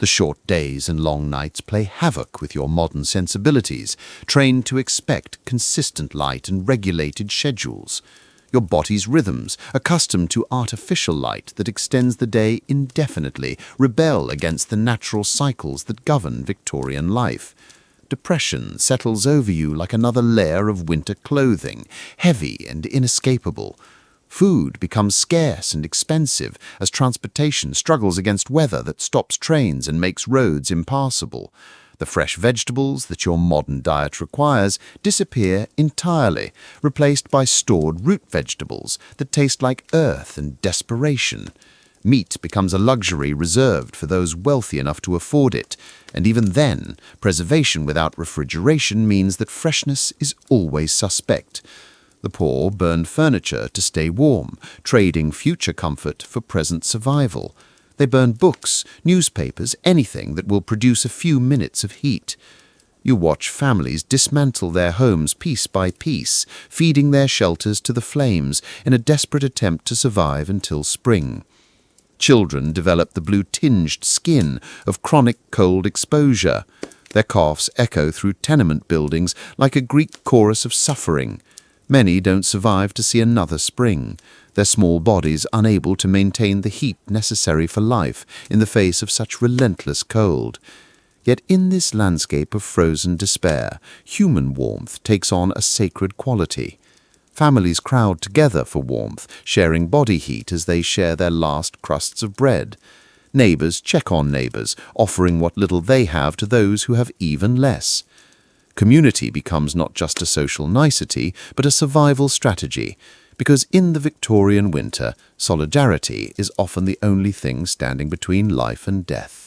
The short days and long nights play havoc with your modern sensibilities, trained to expect consistent light and regulated schedules. Your body's rhythms, accustomed to artificial light that extends the day indefinitely, rebel against the natural cycles that govern Victorian life. Depression settles over you like another layer of winter clothing, heavy and inescapable. Food becomes scarce and expensive as transportation struggles against weather that stops trains and makes roads impassable. The fresh vegetables that your modern diet requires disappear entirely, replaced by stored root vegetables that taste like earth and desperation. Meat becomes a luxury reserved for those wealthy enough to afford it, and even then, preservation without refrigeration means that freshness is always suspect. The poor burn furniture to stay warm, trading future comfort for present survival. They burn books, newspapers, anything that will produce a few minutes of heat. You watch families dismantle their homes piece by piece, feeding their shelters to the flames in a desperate attempt to survive until spring. Children develop the blue-tinged skin of chronic cold exposure. Their coughs echo through tenement buildings like a Greek chorus of suffering. Many don't survive to see another spring, their small bodies unable to maintain the heat necessary for life in the face of such relentless cold. Yet in this landscape of frozen despair, human warmth takes on a sacred quality. Families crowd together for warmth, sharing body heat as they share their last crusts of bread. Neighbors check on neighbors, offering what little they have to those who have even less. Community becomes not just a social nicety, but a survival strategy, because in the Victorian winter, solidarity is often the only thing standing between life and death.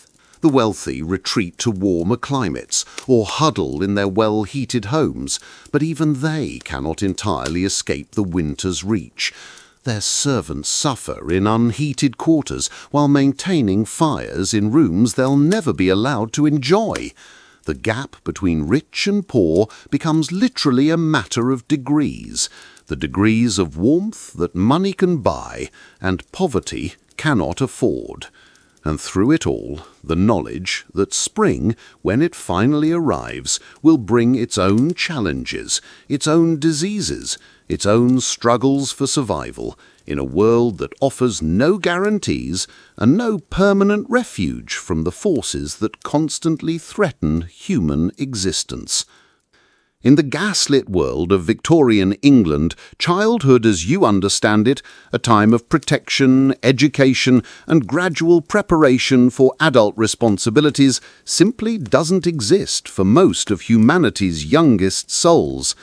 The wealthy retreat to warmer climates or huddle in their well-heated homes, but even they cannot entirely escape the winter's reach. Their servants suffer in unheated quarters while maintaining fires in rooms they'll never be allowed to enjoy. The gap between rich and poor becomes literally a matter of degrees. the degrees of warmth that money can buy and poverty cannot afford. And through it all, the knowledge that spring, when it finally arrives, will bring its own challenges, its own diseases, its own struggles for survival, in a world that offers no guarantees and no permanent refuge from the forces that constantly threaten human existence. In the gaslit world of Victorian England, childhood as you understand it, a time of protection, education, and gradual preparation for adult responsibilities, simply doesn't exist for most of humanity's youngest souls.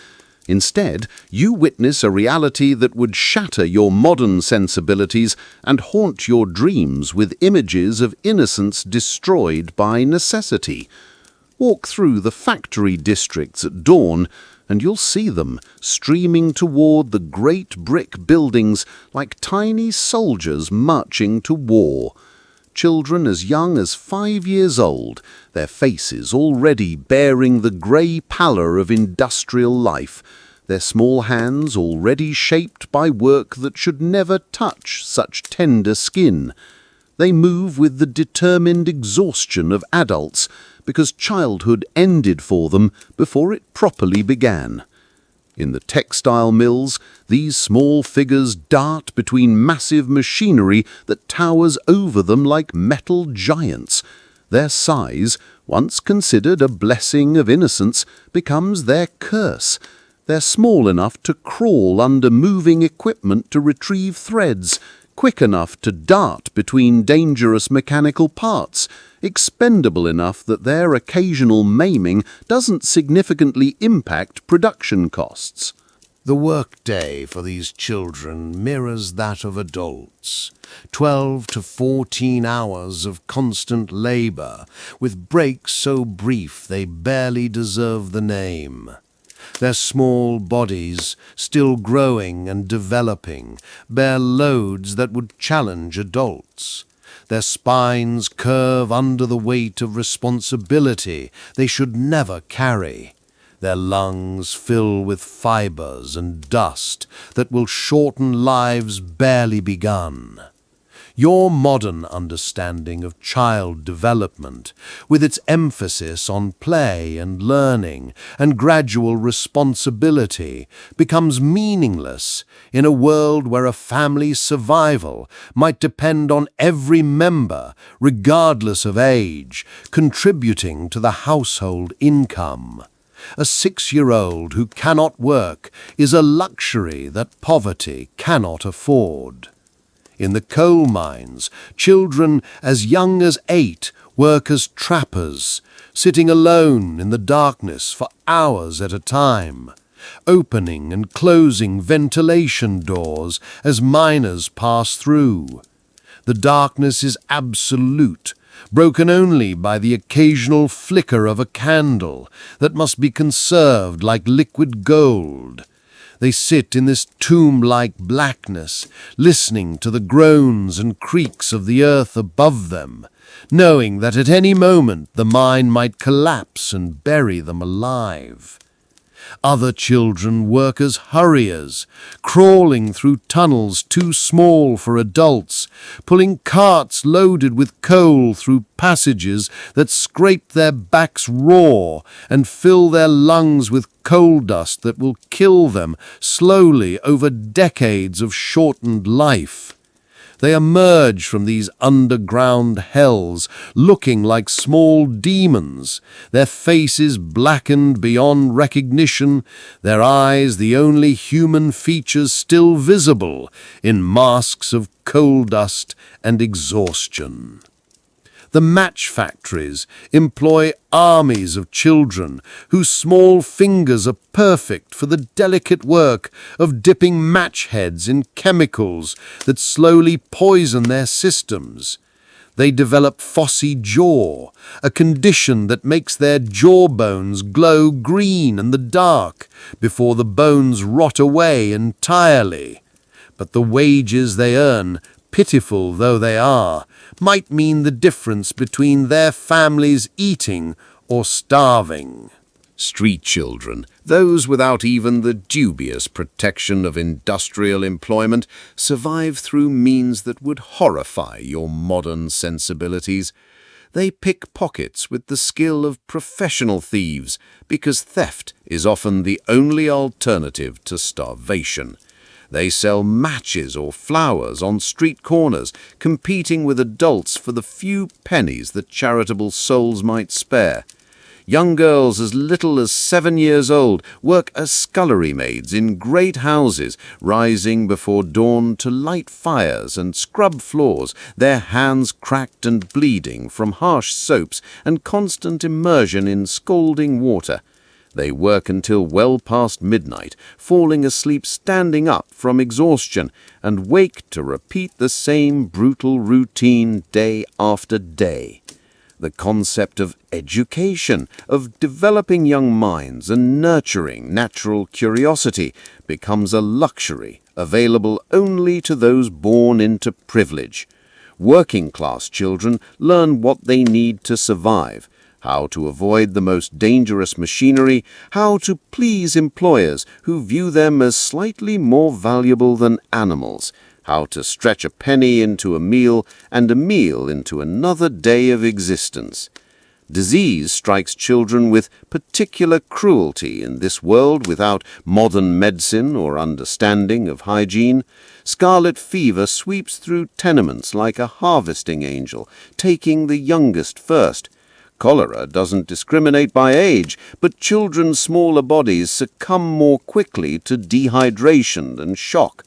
Instead, you witness a reality that would shatter your modern sensibilities and haunt your dreams with images of innocence destroyed by necessity. Walk through the factory districts at dawn, and you'll see them streaming toward the great brick buildings like tiny soldiers marching to war. Children as young as 5 years old, their faces already bearing the grey pallor of industrial life, their small hands already shaped by work that should never touch such tender skin. They move with the determined exhaustion of adults, because childhood ended for them before it properly began. In the textile mills, these small figures dart between massive machinery that towers over them like metal giants. Their size, once considered a blessing of innocence, becomes their curse. They're small enough to crawl under moving equipment to retrieve threads, quick enough to dart between dangerous mechanical parts, expendable enough that their occasional maiming doesn't significantly impact production costs. The workday for these children mirrors that of adults. 12 to 14 hours of constant labor, with breaks so brief they barely deserve the name. Their small bodies, still growing and developing, bear loads that would challenge adults. Their spines curve under the weight of responsibility they should never carry. Their lungs fill with fibers and dust that will shorten lives barely begun. Your modern understanding of child development, with its emphasis on play and learning and gradual responsibility, becomes meaningless in a world where a family's survival might depend on every member, regardless of age, contributing to the household income. A 6-year-old who cannot work is a luxury that poverty cannot afford. In the coal mines, children as young as 8 work as trappers, sitting alone in the darkness for hours at a time, opening and closing ventilation doors as miners pass through. The darkness is absolute, broken only by the occasional flicker of a candle that must be conserved like liquid gold. They sit in this tomb-like blackness, listening to the groans and creaks of the earth above them, knowing that at any moment the mine might collapse and bury them alive. Other children work as hurriers, crawling through tunnels too small for adults, pulling carts loaded with coal through passages that scrape their backs raw and fill their lungs with coal dust that will kill them slowly over decades of shortened life. They emerge from these underground hells looking like small demons, their faces blackened beyond recognition, their eyes the only human features still visible in masks of coal dust and exhaustion. The match factories employ armies of children whose small fingers are perfect for the delicate work of dipping match heads in chemicals that slowly poison their systems. They develop phossy jaw, a condition that makes their jawbones glow green in the dark before the bones rot away entirely. But the wages they earn, pitiful though they are, might mean the difference between their families eating or starving. Street children, those without even the dubious protection of industrial employment, survive through means that would horrify your modern sensibilities. They pick pockets with the skill of professional thieves because theft is often the only alternative to starvation. They sell matches or flowers on street corners, competing with adults for the few pennies that charitable souls might spare. Young girls as little as 7 years old work as scullery maids in great houses, rising before dawn to light fires and scrub floors, their hands cracked and bleeding from harsh soaps and constant immersion in scalding water. They work until well past midnight, falling asleep standing up from exhaustion, and wake to repeat the same brutal routine day after day. The concept of education, of developing young minds and nurturing natural curiosity, becomes a luxury available only to those born into privilege. Working-class children learn what they need to survive, how to avoid the most dangerous machinery, how to please employers who view them as slightly more valuable than animals, how to stretch a penny into a meal and a meal into another day of existence. Disease strikes children with particular cruelty in this world without modern medicine or understanding of hygiene. Scarlet fever sweeps through tenements like a harvesting angel, taking the youngest first. Cholera doesn't discriminate by age, but children's smaller bodies succumb more quickly to dehydration and shock.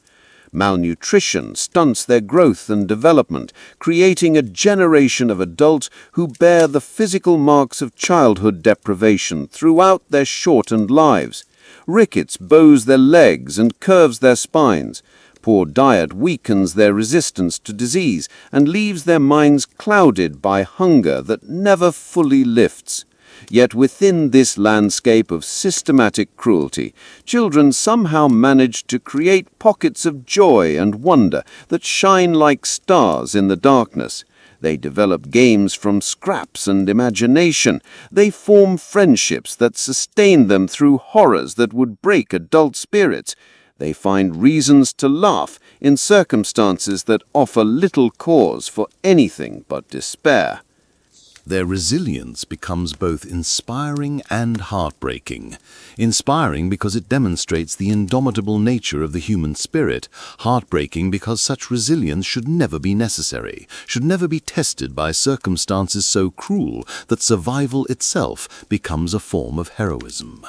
Malnutrition stunts their growth and development, creating a generation of adults who bear the physical marks of childhood deprivation throughout their shortened lives. Rickets bows their legs and curves their spines. Poor diet weakens their resistance to disease and leaves their minds clouded by hunger that never fully lifts. Yet within this landscape of systematic cruelty, children somehow manage to create pockets of joy and wonder that shine like stars in the darkness. They develop games from scraps and imagination. They form friendships that sustain them through horrors that would break adult spirits. They find reasons to laugh in circumstances that offer little cause for anything but despair. Their resilience becomes both inspiring and heartbreaking. Inspiring because it demonstrates the indomitable nature of the human spirit. Heartbreaking because such resilience should never be necessary, should never be tested by circumstances so cruel that survival itself becomes a form of heroism.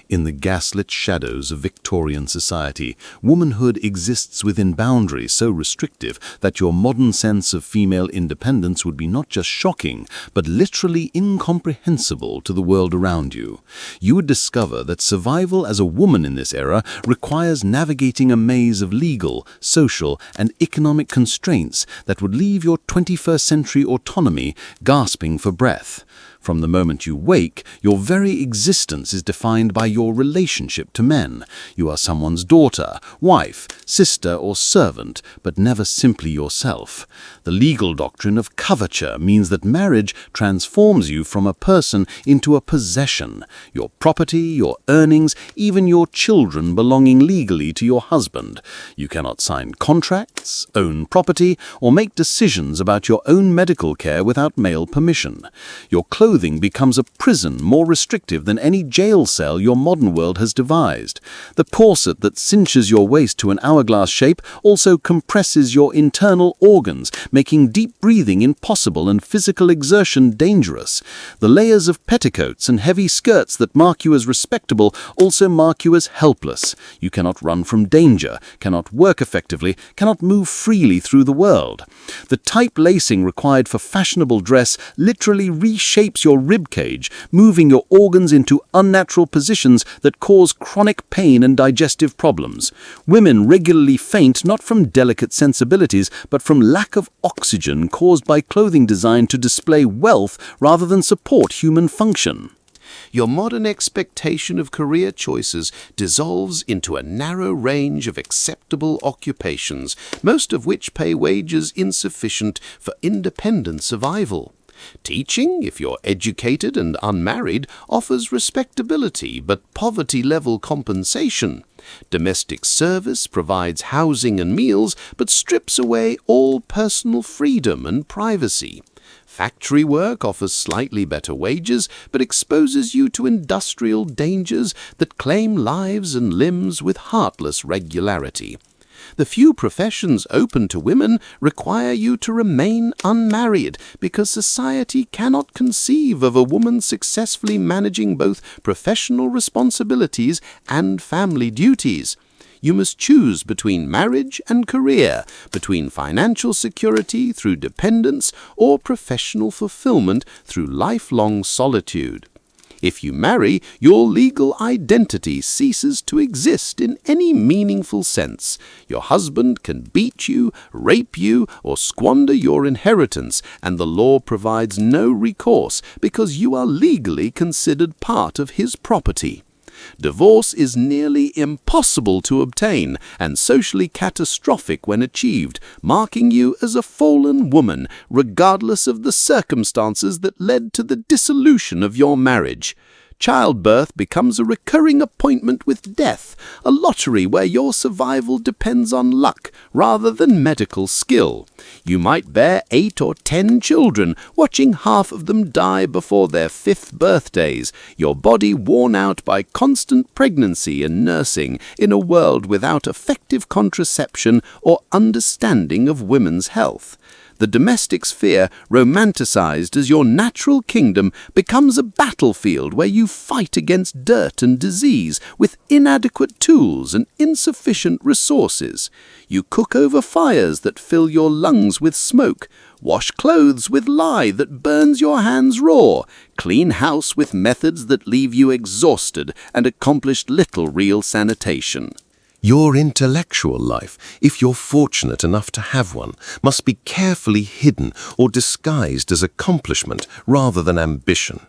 In the gaslit shadows of Victorian society, womanhood exists within boundaries so restrictive that your modern sense of female independence would be not just shocking, but literally incomprehensible to the world around you. You would discover that survival as a woman in this era requires navigating a maze of legal, social, and economic constraints that would leave your 21st century autonomy gasping for breath. From the moment you wake, your very existence is defined by your relationship to men. You are someone's daughter, wife, sister, or servant, but never simply yourself. The legal doctrine of coverture means that marriage transforms you from a person into a possession. Your property, your earnings, even your children belonging legally to your husband. You cannot sign contracts, own property, or make decisions about your own medical care without male permission. Your clothing becomes a prison more restrictive than any jail cell your modern world has devised. The corset that cinches your waist to an hourglass shape also compresses your internal organs, making deep breathing impossible and physical exertion dangerous. The layers of petticoats and heavy skirts that mark you as respectable also mark you as helpless. You cannot run from danger, cannot work effectively, cannot move freely through the world. The tight lacing required for fashionable dress literally reshapes your rib cage, moving your organs into unnatural positions that cause chronic pain and digestive problems. Women regularly faint not from delicate sensibilities, but from lack of oxygen caused by clothing designed to display wealth rather than support human function. Your modern expectation of career choices dissolves into a narrow range of acceptable occupations, most of which pay wages insufficient for independent survival. Teaching, if you're educated and unmarried, offers respectability but poverty-level compensation. Domestic service provides housing and meals but strips away all personal freedom and privacy. Factory work offers slightly better wages but exposes you to industrial dangers that claim lives and limbs with heartless regularity. The few professions open to women require you to remain unmarried because society cannot conceive of a woman successfully managing both professional responsibilities and family duties. You must choose between marriage and career, between financial security through dependence or professional fulfillment through lifelong solitude. If you marry, your legal identity ceases to exist in any meaningful sense. Your husband can beat you, rape you, or squander your inheritance, and the law provides no recourse because you are legally considered part of his property. Divorce is nearly impossible to obtain and socially catastrophic when achieved, marking you as a fallen woman, regardless of the circumstances that led to the dissolution of your marriage. Childbirth becomes a recurring appointment with death, a lottery where your survival depends on luck rather than medical skill. You might bear 8 or 10 children, watching half of them die before their 5th birthdays, your body worn out by constant pregnancy and nursing in a world without effective contraception or understanding of women's health. The domestic sphere, romanticized as your natural kingdom, becomes a battlefield where you fight against dirt and disease with inadequate tools and insufficient resources. You cook over fires that fill your lungs with smoke, wash clothes with lye that burns your hands raw, clean house with methods that leave you exhausted and accomplish little real sanitation. Your intellectual life, if you're fortunate enough to have one, must be carefully hidden or disguised as accomplishment rather than ambition.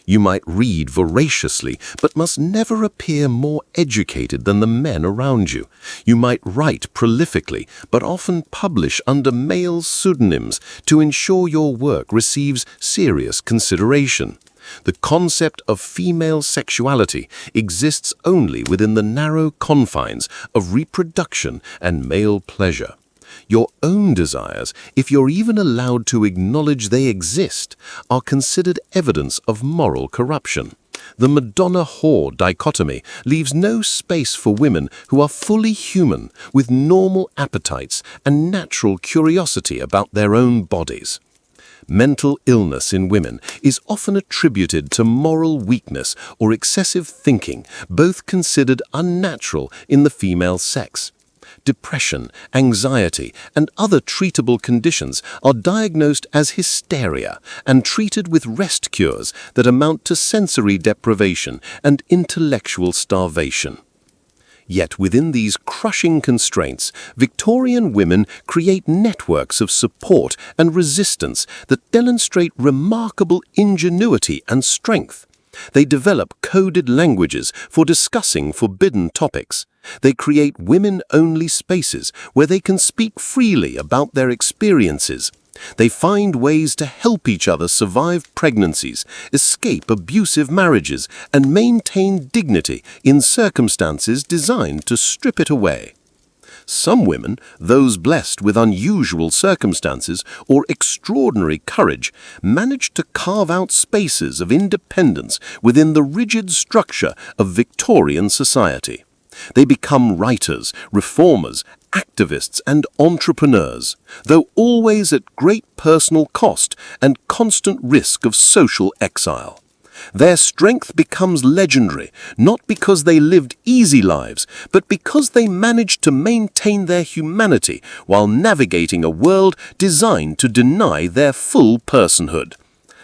You might read voraciously, but must never appear more educated than the men around you. You might write prolifically, but often publish under male pseudonyms to ensure your work receives serious consideration. The concept of female sexuality exists only within the narrow confines of reproduction and male pleasure. Your own desires, if you're even allowed to acknowledge they exist, are considered evidence of moral corruption. The Madonna-whore dichotomy leaves no space for women who are fully human, with normal appetites and natural curiosity about their own bodies. Mental illness in women is often attributed to moral weakness or excessive thinking, both considered unnatural in the female sex. Depression, anxiety, and other treatable conditions are diagnosed as hysteria and treated with rest cures that amount to sensory deprivation and intellectual starvation. Yet within these crushing constraints, Victorian women create networks of support and resistance that demonstrate remarkable ingenuity and strength. They develop coded languages for discussing forbidden topics. They create women-only spaces where they can speak freely about their experiences. They find ways to help each other survive pregnancies, escape abusive marriages, and maintain dignity in circumstances designed to strip it away. Some women, those blessed with unusual circumstances or extraordinary courage, manage to carve out spaces of independence within the rigid structure of Victorian society. They become writers, reformers, activists, and entrepreneurs, though always at great personal cost and constant risk of social exile. Their strength becomes legendary, not because they lived easy lives, but because they managed to maintain their humanity while navigating a world designed to deny their full personhood.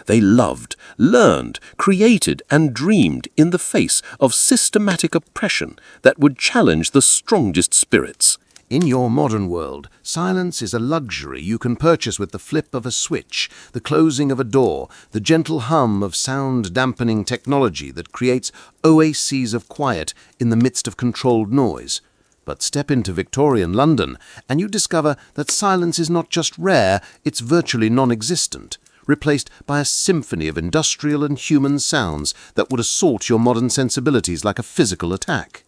They loved, learned, created, and dreamed in the face of systematic oppression that would challenge the strongest spirits. In your modern world, silence is a luxury you can purchase with the flip of a switch, the closing of a door, the gentle hum of sound-dampening technology that creates oases of quiet in the midst of controlled noise. But step into Victorian London, and you discover that silence is not just rare, it's virtually non-existent. replaced by a symphony of industrial and human sounds that would assault your modern sensibilities like a physical attack.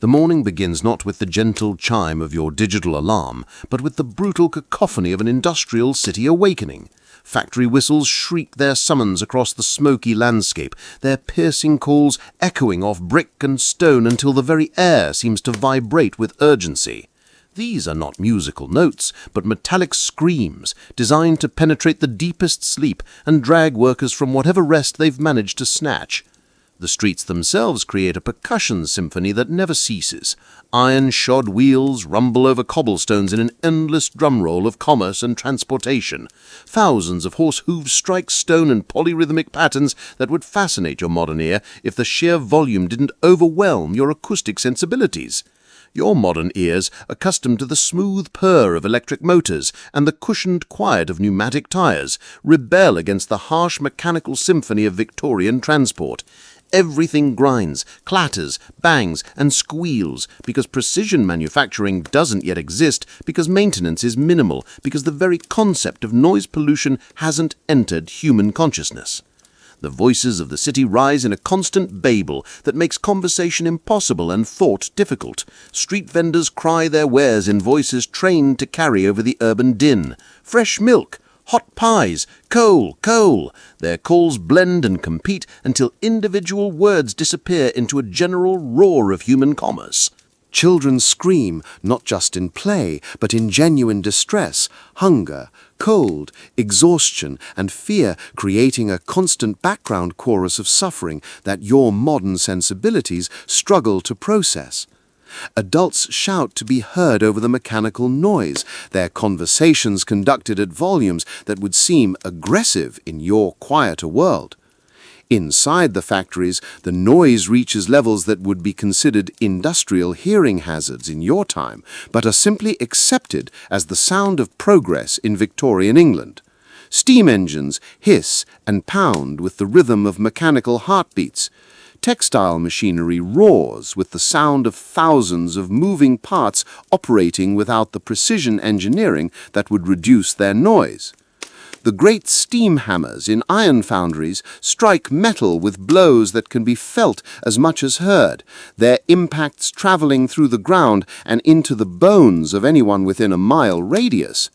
The morning begins not with the gentle chime of your digital alarm, but with the brutal cacophony of an industrial city awakening. Factory whistles shriek their summons across the smoky landscape, their piercing calls echoing off brick and stone until the very air seems to vibrate with urgency. These are not musical notes, but metallic screams designed to penetrate the deepest sleep and drag workers from whatever rest they've managed to snatch. The streets themselves create a percussion symphony that never ceases. Iron-shod wheels rumble over cobblestones in an endless drumroll of commerce and transportation. Thousands of horse hooves strike stone in polyrhythmic patterns that would fascinate your modern ear if the sheer volume didn't overwhelm your acoustic sensibilities. Your modern ears, accustomed to the smooth purr of electric motors and the cushioned quiet of pneumatic tires, rebel against the harsh mechanical symphony of Victorian transport. Everything grinds, clatters, bangs, and squeals because precision manufacturing doesn't yet exist, because maintenance is minimal, because the very concept of noise pollution hasn't entered human consciousness. The voices of the city rise in a constant babel that makes conversation impossible and thought difficult. Street vendors cry their wares in voices trained to carry over the urban din. Fresh milk, hot pies, coal, coal. Their calls blend and compete until individual words disappear into a general roar of human commerce. Children scream, not just in play, but in genuine distress, hunger, cold, exhaustion, and fear, creating a constant background chorus of suffering that your modern sensibilities struggle to process. Adults shout to be heard over the mechanical noise, their conversations conducted at volumes that would seem aggressive in your quieter world. Inside the factories, the noise reaches levels that would be considered industrial hearing hazards in your time, but are simply accepted as the sound of progress in Victorian England. Steam engines hiss and pound with the rhythm of mechanical heartbeats. Textile machinery roars with the sound of thousands of moving parts operating without the precision engineering that would reduce their noise. The great steam hammers in iron foundries strike metal with blows that can be felt as much as heard, their impacts traveling through the ground and into the bones of anyone within a mile radius.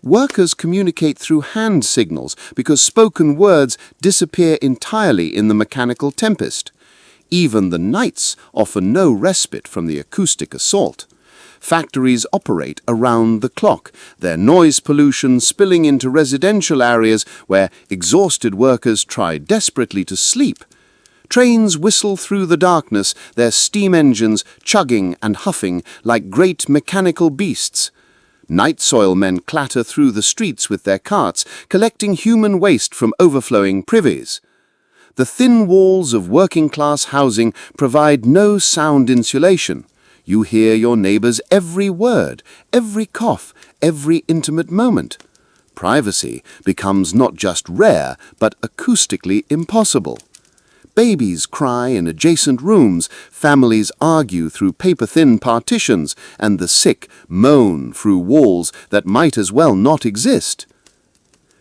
Workers communicate through hand signals because spoken words disappear entirely in the mechanical tempest. Even the nights offer no respite from the acoustic assault. Factories operate around the clock, their noise pollution spilling into residential areas where exhausted workers try desperately to sleep. Trains whistle through the darkness, their steam engines chugging and huffing like great mechanical beasts. Night soil men clatter through the streets with their carts, collecting human waste from overflowing privies. The thin walls of working-class housing provide no sound insulation. You hear your neighbor's every word, every cough, every intimate moment. Privacy becomes not just rare, but acoustically impossible. Babies cry in adjacent rooms, families argue through paper-thin partitions, and the sick moan through walls that might as well not exist.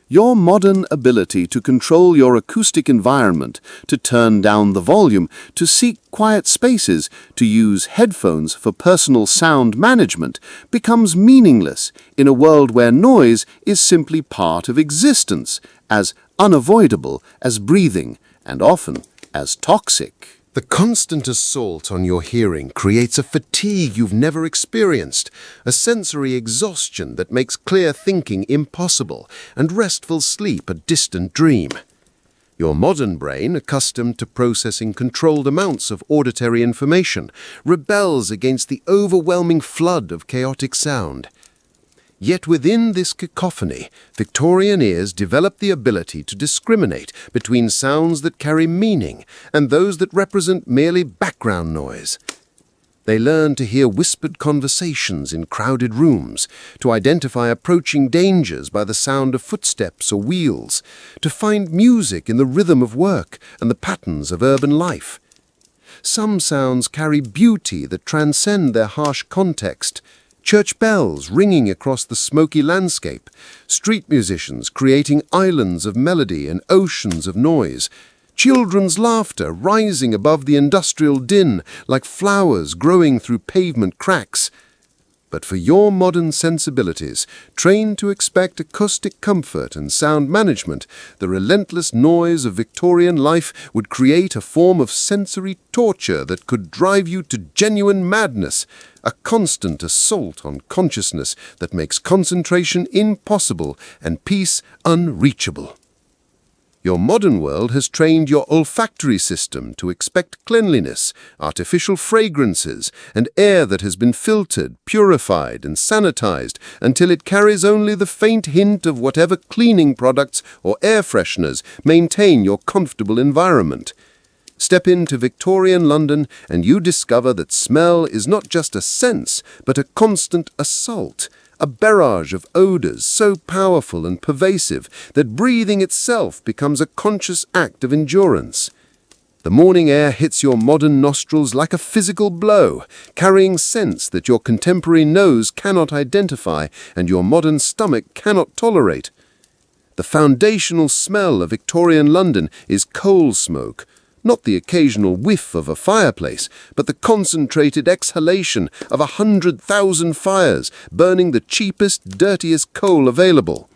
Your modern ability to control your acoustic environment, to turn down the volume, to seek quiet spaces, to use headphones for personal sound management becomes meaningless in a world where noise is simply part of existence, as unavoidable as breathing, and often as toxic. The constant assault on your hearing creates a fatigue you've never experienced, a sensory exhaustion that makes clear thinking impossible and restful sleep a distant dream. Your modern brain, accustomed to processing controlled amounts of auditory information, rebels against the overwhelming flood of chaotic sound. Yet within this cacophony, Victorian ears develop the ability to discriminate between sounds that carry meaning and those that represent merely background noise. They learn to hear whispered conversations in crowded rooms, to identify approaching dangers by the sound of footsteps or wheels, to find music in the rhythm of work and the patterns of urban life. Some sounds carry beauty that transcend their harsh context, church bells ringing across the smoky landscape, street musicians creating islands of melody and oceans of noise, children's laughter rising above the industrial din like flowers growing through pavement cracks. But for your modern sensibilities, trained to expect acoustic comfort and sound management, the relentless noise of Victorian life would create a form of sensory torture that could drive you to genuine madness, a constant assault on consciousness that makes concentration impossible and peace unreachable. Your modern world has trained your olfactory system to expect cleanliness, artificial fragrances, and air that has been filtered, purified, and sanitized until it carries only the faint hint of whatever cleaning products or air fresheners maintain your comfortable environment. Step into Victorian London and you discover that smell is not just a sense, but a constant assault. A barrage of odors so powerful and pervasive that breathing itself becomes a conscious act of endurance. The morning air hits your modern nostrils like a physical blow, carrying scents that your contemporary nose cannot identify and your modern stomach cannot tolerate. The foundational smell of Victorian London is coal smoke, not the occasional whiff of a fireplace, but the concentrated exhalation of 100,000 fires burning the cheapest, dirtiest coal available.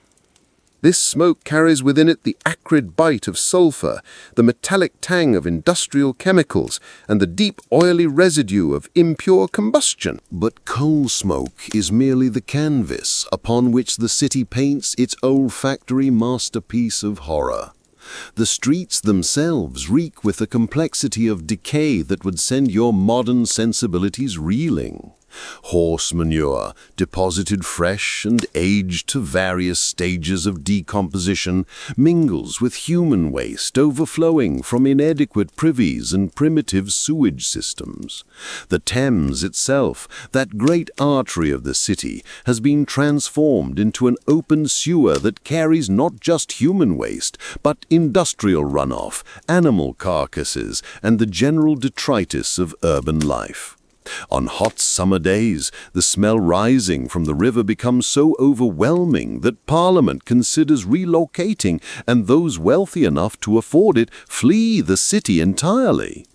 This smoke carries within it the acrid bite of sulfur, the metallic tang of industrial chemicals, and the deep oily residue of impure combustion. But coal smoke is merely the canvas upon which the city paints its olfactory masterpiece of horror. The streets themselves reek with a complexity of decay that would send your modern sensibilities reeling. Horse manure, deposited fresh and aged to various stages of decomposition, mingles with human waste overflowing from inadequate privies and primitive sewage systems. The Thames itself, that great artery of the city, has been transformed into an open sewer that carries not just human waste, but industrial runoff, animal carcasses, and the general detritus of urban life. On hot summer days, the smell rising from the river becomes so overwhelming that Parliament considers relocating, and those wealthy enough to afford it flee the city entirely.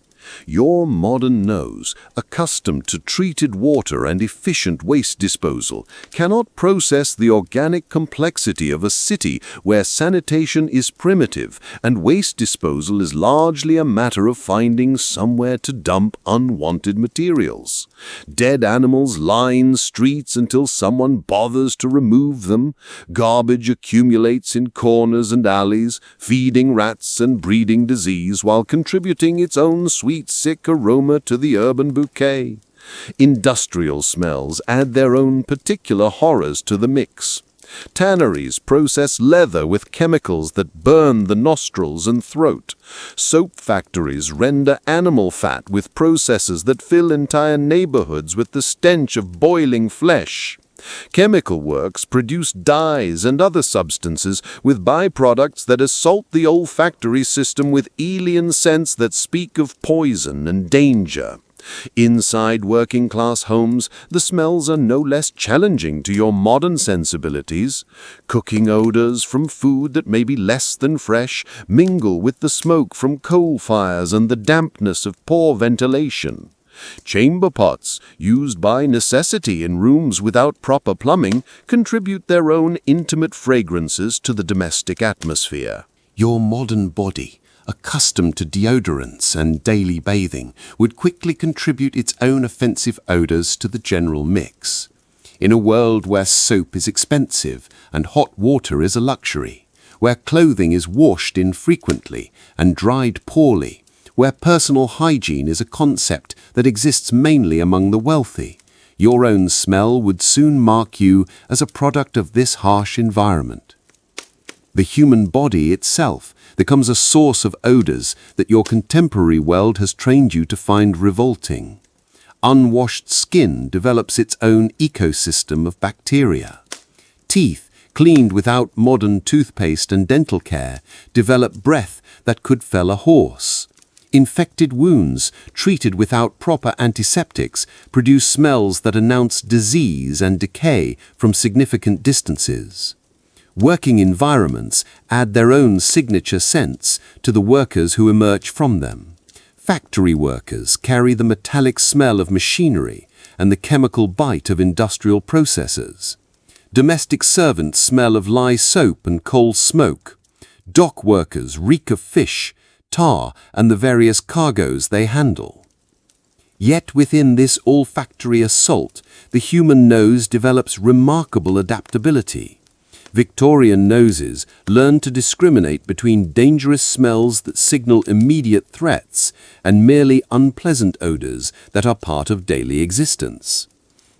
Your modern nose, accustomed to treated water and efficient waste disposal, cannot process the organic complexity of a city where sanitation is primitive and waste disposal is largely a matter of finding somewhere to dump unwanted materials. Dead animals line streets until someone bothers to remove them. Garbage accumulates in corners and alleys, feeding rats and breeding disease while contributing its own sweet, sick aroma to the urban bouquet. Industrial smells add their own particular horrors to the mix. Tanneries process leather with chemicals that burn the nostrils and throat. Soap factories render animal fat with processes that fill entire neighborhoods with the stench of boiling flesh. Chemical works produce dyes and other substances with byproducts that assault the olfactory system with alien scents that speak of poison and danger. Inside working-class homes, the smells are no less challenging to your modern sensibilities. Cooking odors from food that may be less than fresh mingle with the smoke from coal fires and the dampness of poor ventilation. Chamber pots, used by necessity in rooms without proper plumbing, contribute their own intimate fragrances to the domestic atmosphere. Your modern body, accustomed to deodorants and daily bathing, would quickly contribute its own offensive odors to the general mix. In a world where soap is expensive and hot water is a luxury, where clothing is washed infrequently and dried poorly, where personal hygiene is a concept that exists mainly among the wealthy, your own smell would soon mark you as a product of this harsh environment. The human body itself becomes a source of odors that your contemporary world has trained you to find revolting. Unwashed skin develops its own ecosystem of bacteria. Teeth, cleaned without modern toothpaste and dental care, develop breath that could fell a horse. Infected wounds, treated without proper antiseptics, produce smells that announce disease and decay from significant distances. Working environments add their own signature scents to the workers who emerge from them. Factory workers carry the metallic smell of machinery and the chemical bite of industrial processes. Domestic servants smell of lye soap and coal smoke. Dock workers reek of fish, tar, and the various cargoes they handle. Yet within this olfactory assault, the human nose develops remarkable adaptability. Victorian noses learn to discriminate between dangerous smells that signal immediate threats and merely unpleasant odors that are part of daily existence.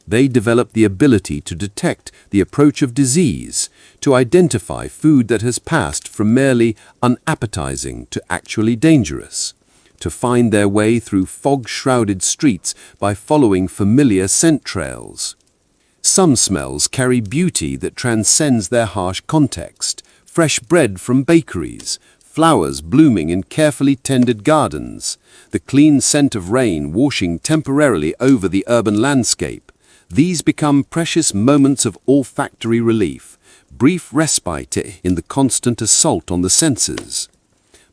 They develop the ability to detect the approach of disease, to identify food that has passed from merely unappetizing to actually dangerous, to find their way through fog-shrouded streets by following familiar scent trails. Some smells carry beauty that transcends their harsh context: fresh bread from bakeries, flowers blooming in carefully tended gardens, the clean scent of rain washing temporarily over the urban landscape. These become precious moments of olfactory relief, brief respite in the constant assault on the senses.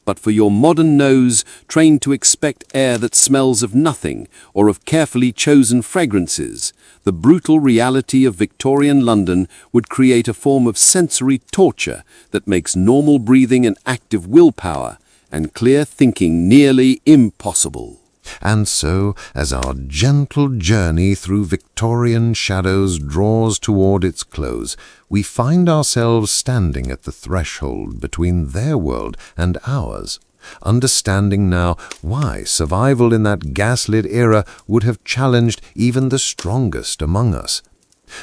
But for your modern nose, trained to expect air that smells of nothing or of carefully chosen fragrances, the brutal reality of Victorian London would create a form of sensory torture that makes normal breathing and active willpower and clear thinking nearly impossible. And so, as our gentle journey through Victorian shadows draws toward its close, we find ourselves standing at the threshold between their world and ours, understanding now why survival in that gaslit era would have challenged even the strongest among us.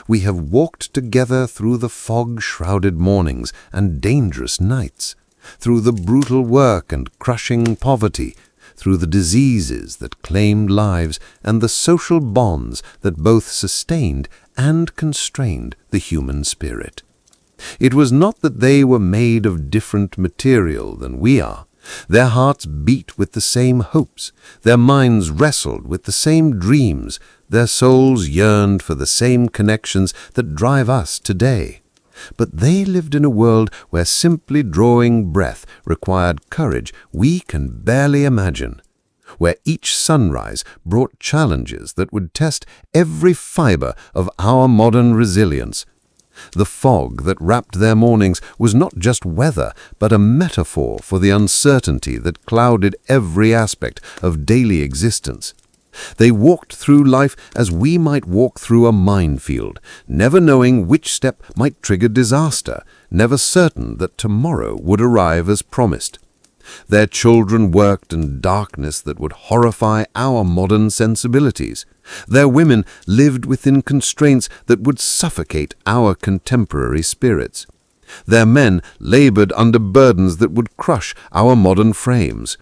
We have walked together through the fog-shrouded mornings and dangerous nights, through the brutal work and crushing poverty, through the diseases that claimed lives and the social bonds that both sustained and constrained the human spirit. It was not that they were made of different material than we are. Their hearts beat with the same hopes, their minds wrestled with the same dreams, their souls yearned for the same connections that drive us today. But they lived in a world where simply drawing breath required courage we can barely imagine, where each sunrise brought challenges that would test every fiber of our modern resilience. The fog that wrapped their mornings was not just weather, but a metaphor for the uncertainty that clouded every aspect of daily existence. They walked through life as we might walk through a minefield, never knowing which step might trigger disaster, never certain that tomorrow would arrive as promised. Their children worked in darkness that would horrify our modern sensibilities. Their women lived within constraints that would suffocate our contemporary spirits. Their men labored under burdens that would crush our modern frames.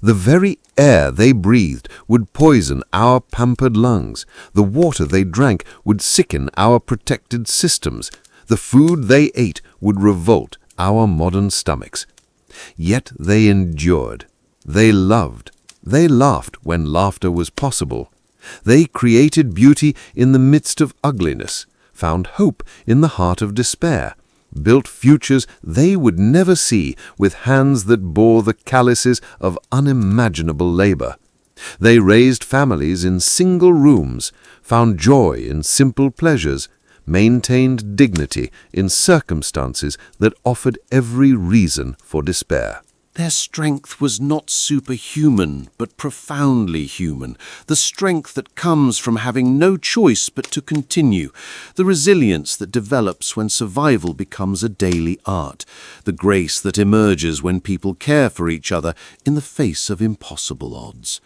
The very air they breathed would poison our pampered lungs. The water they drank would sicken our protected systems. The food they ate would revolt our modern stomachs. Yet they endured. They loved. They laughed when laughter was possible. They created beauty in the midst of ugliness, found hope in the heart of despair, built futures they would never see with hands that bore the calluses of unimaginable labor. They raised families in single rooms, found joy in simple pleasures, maintained dignity in circumstances that offered every reason for despair. Their strength was not superhuman, but profoundly human. The strength that comes from having no choice but to continue. The resilience that develops when survival becomes a daily art. The grace that emerges when people care for each other in the face of impossible odds.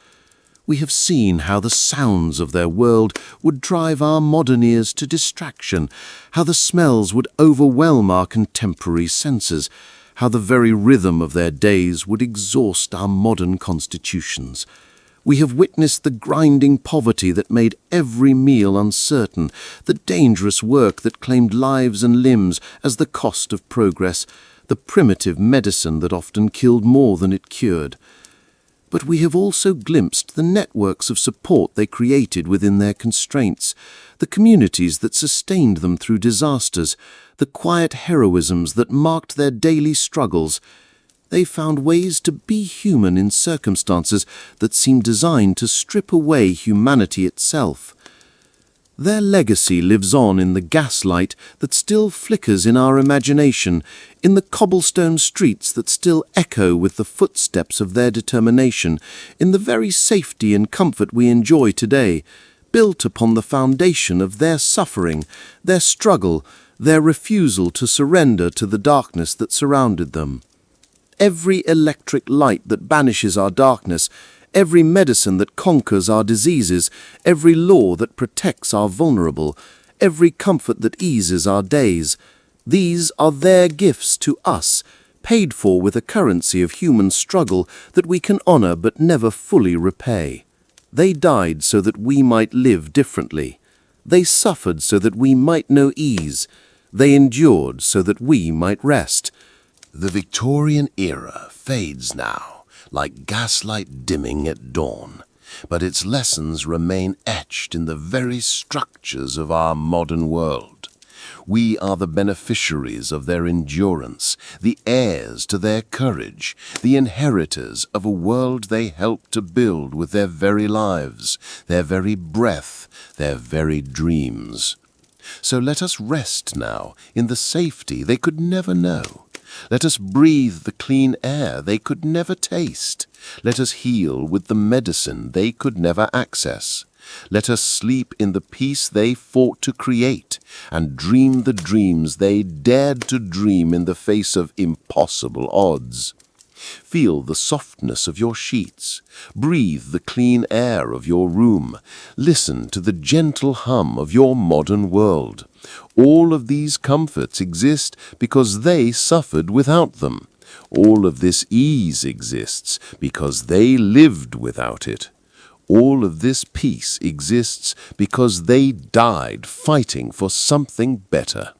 We have seen how the sounds of their world would drive our modern ears to distraction, how the smells would overwhelm our contemporary senses, how the very rhythm of their days would exhaust our modern constitutions. We have witnessed the grinding poverty that made every meal uncertain, the dangerous work that claimed lives and limbs as the cost of progress, the primitive medicine that often killed more than it cured. But we have also glimpsed the networks of support they created within their constraints, the communities that sustained them through disasters, the quiet heroisms that marked their daily struggles. They found ways to be human in circumstances that seemed designed to strip away humanity itself. Their legacy lives on in the gaslight that still flickers in our imagination, in the cobblestone streets that still echo with the footsteps of their determination, in the very safety and comfort we enjoy today, built upon the foundation of their suffering, their struggle, their refusal to surrender to the darkness that surrounded them. Every electric light that banishes our darkness, every medicine that conquers our diseases, every law that protects our vulnerable, every comfort that eases our days, these are their gifts to us, paid for with a currency of human struggle that we can honor but never fully repay. They died so that we might live differently. They suffered so that we might know ease. They endured so that we might rest. The Victorian era fades now, like gaslight dimming at dawn, but its lessons remain etched in the very structures of our modern world. We are the beneficiaries of their endurance, the heirs to their courage, the inheritors of a world they helped to build with their very lives, their very breath, their very dreams. So let us rest now in the safety they could never know. Let us breathe the clean air they could never taste. Let us heal with the medicine they could never access. Let us sleep in the peace they fought to create, and dream the dreams they dared to dream in the face of impossible odds. Feel the softness of your sheets. Breathe the clean air of your room. Listen to the gentle hum of your modern world. All of these comforts exist because they suffered without them. All of this ease exists because they lived without it. All of this peace exists because they died fighting for something better.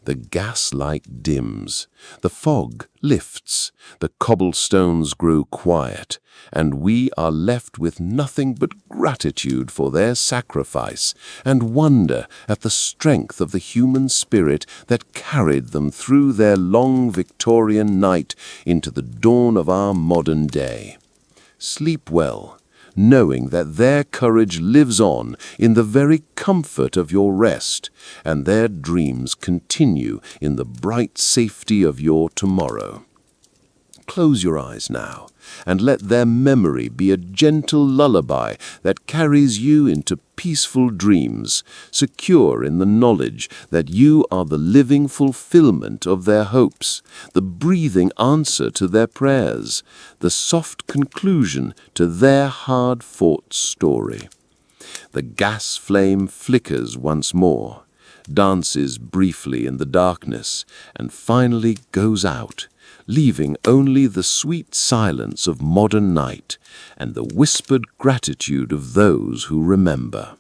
The gaslight dims, the fog lifts, the cobblestones grow quiet, and we are left with nothing but gratitude for their sacrifice and wonder at the strength of the human spirit that carried them through their long Victorian night into the dawn of our modern day. Sleep well, knowing that their courage lives on in the very comfort of your rest, and their dreams continue in the bright safety of your tomorrow. Close your eyes now, and let their memory be a gentle lullaby that carries you into peaceful dreams, secure in the knowledge that you are the living fulfillment of their hopes, the breathing answer to their prayers, the soft conclusion to their hard-fought story. The gas flame flickers once more, dances briefly in the darkness, and finally goes out, leaving only the sweet silence of modern night and the whispered gratitude of those who remember.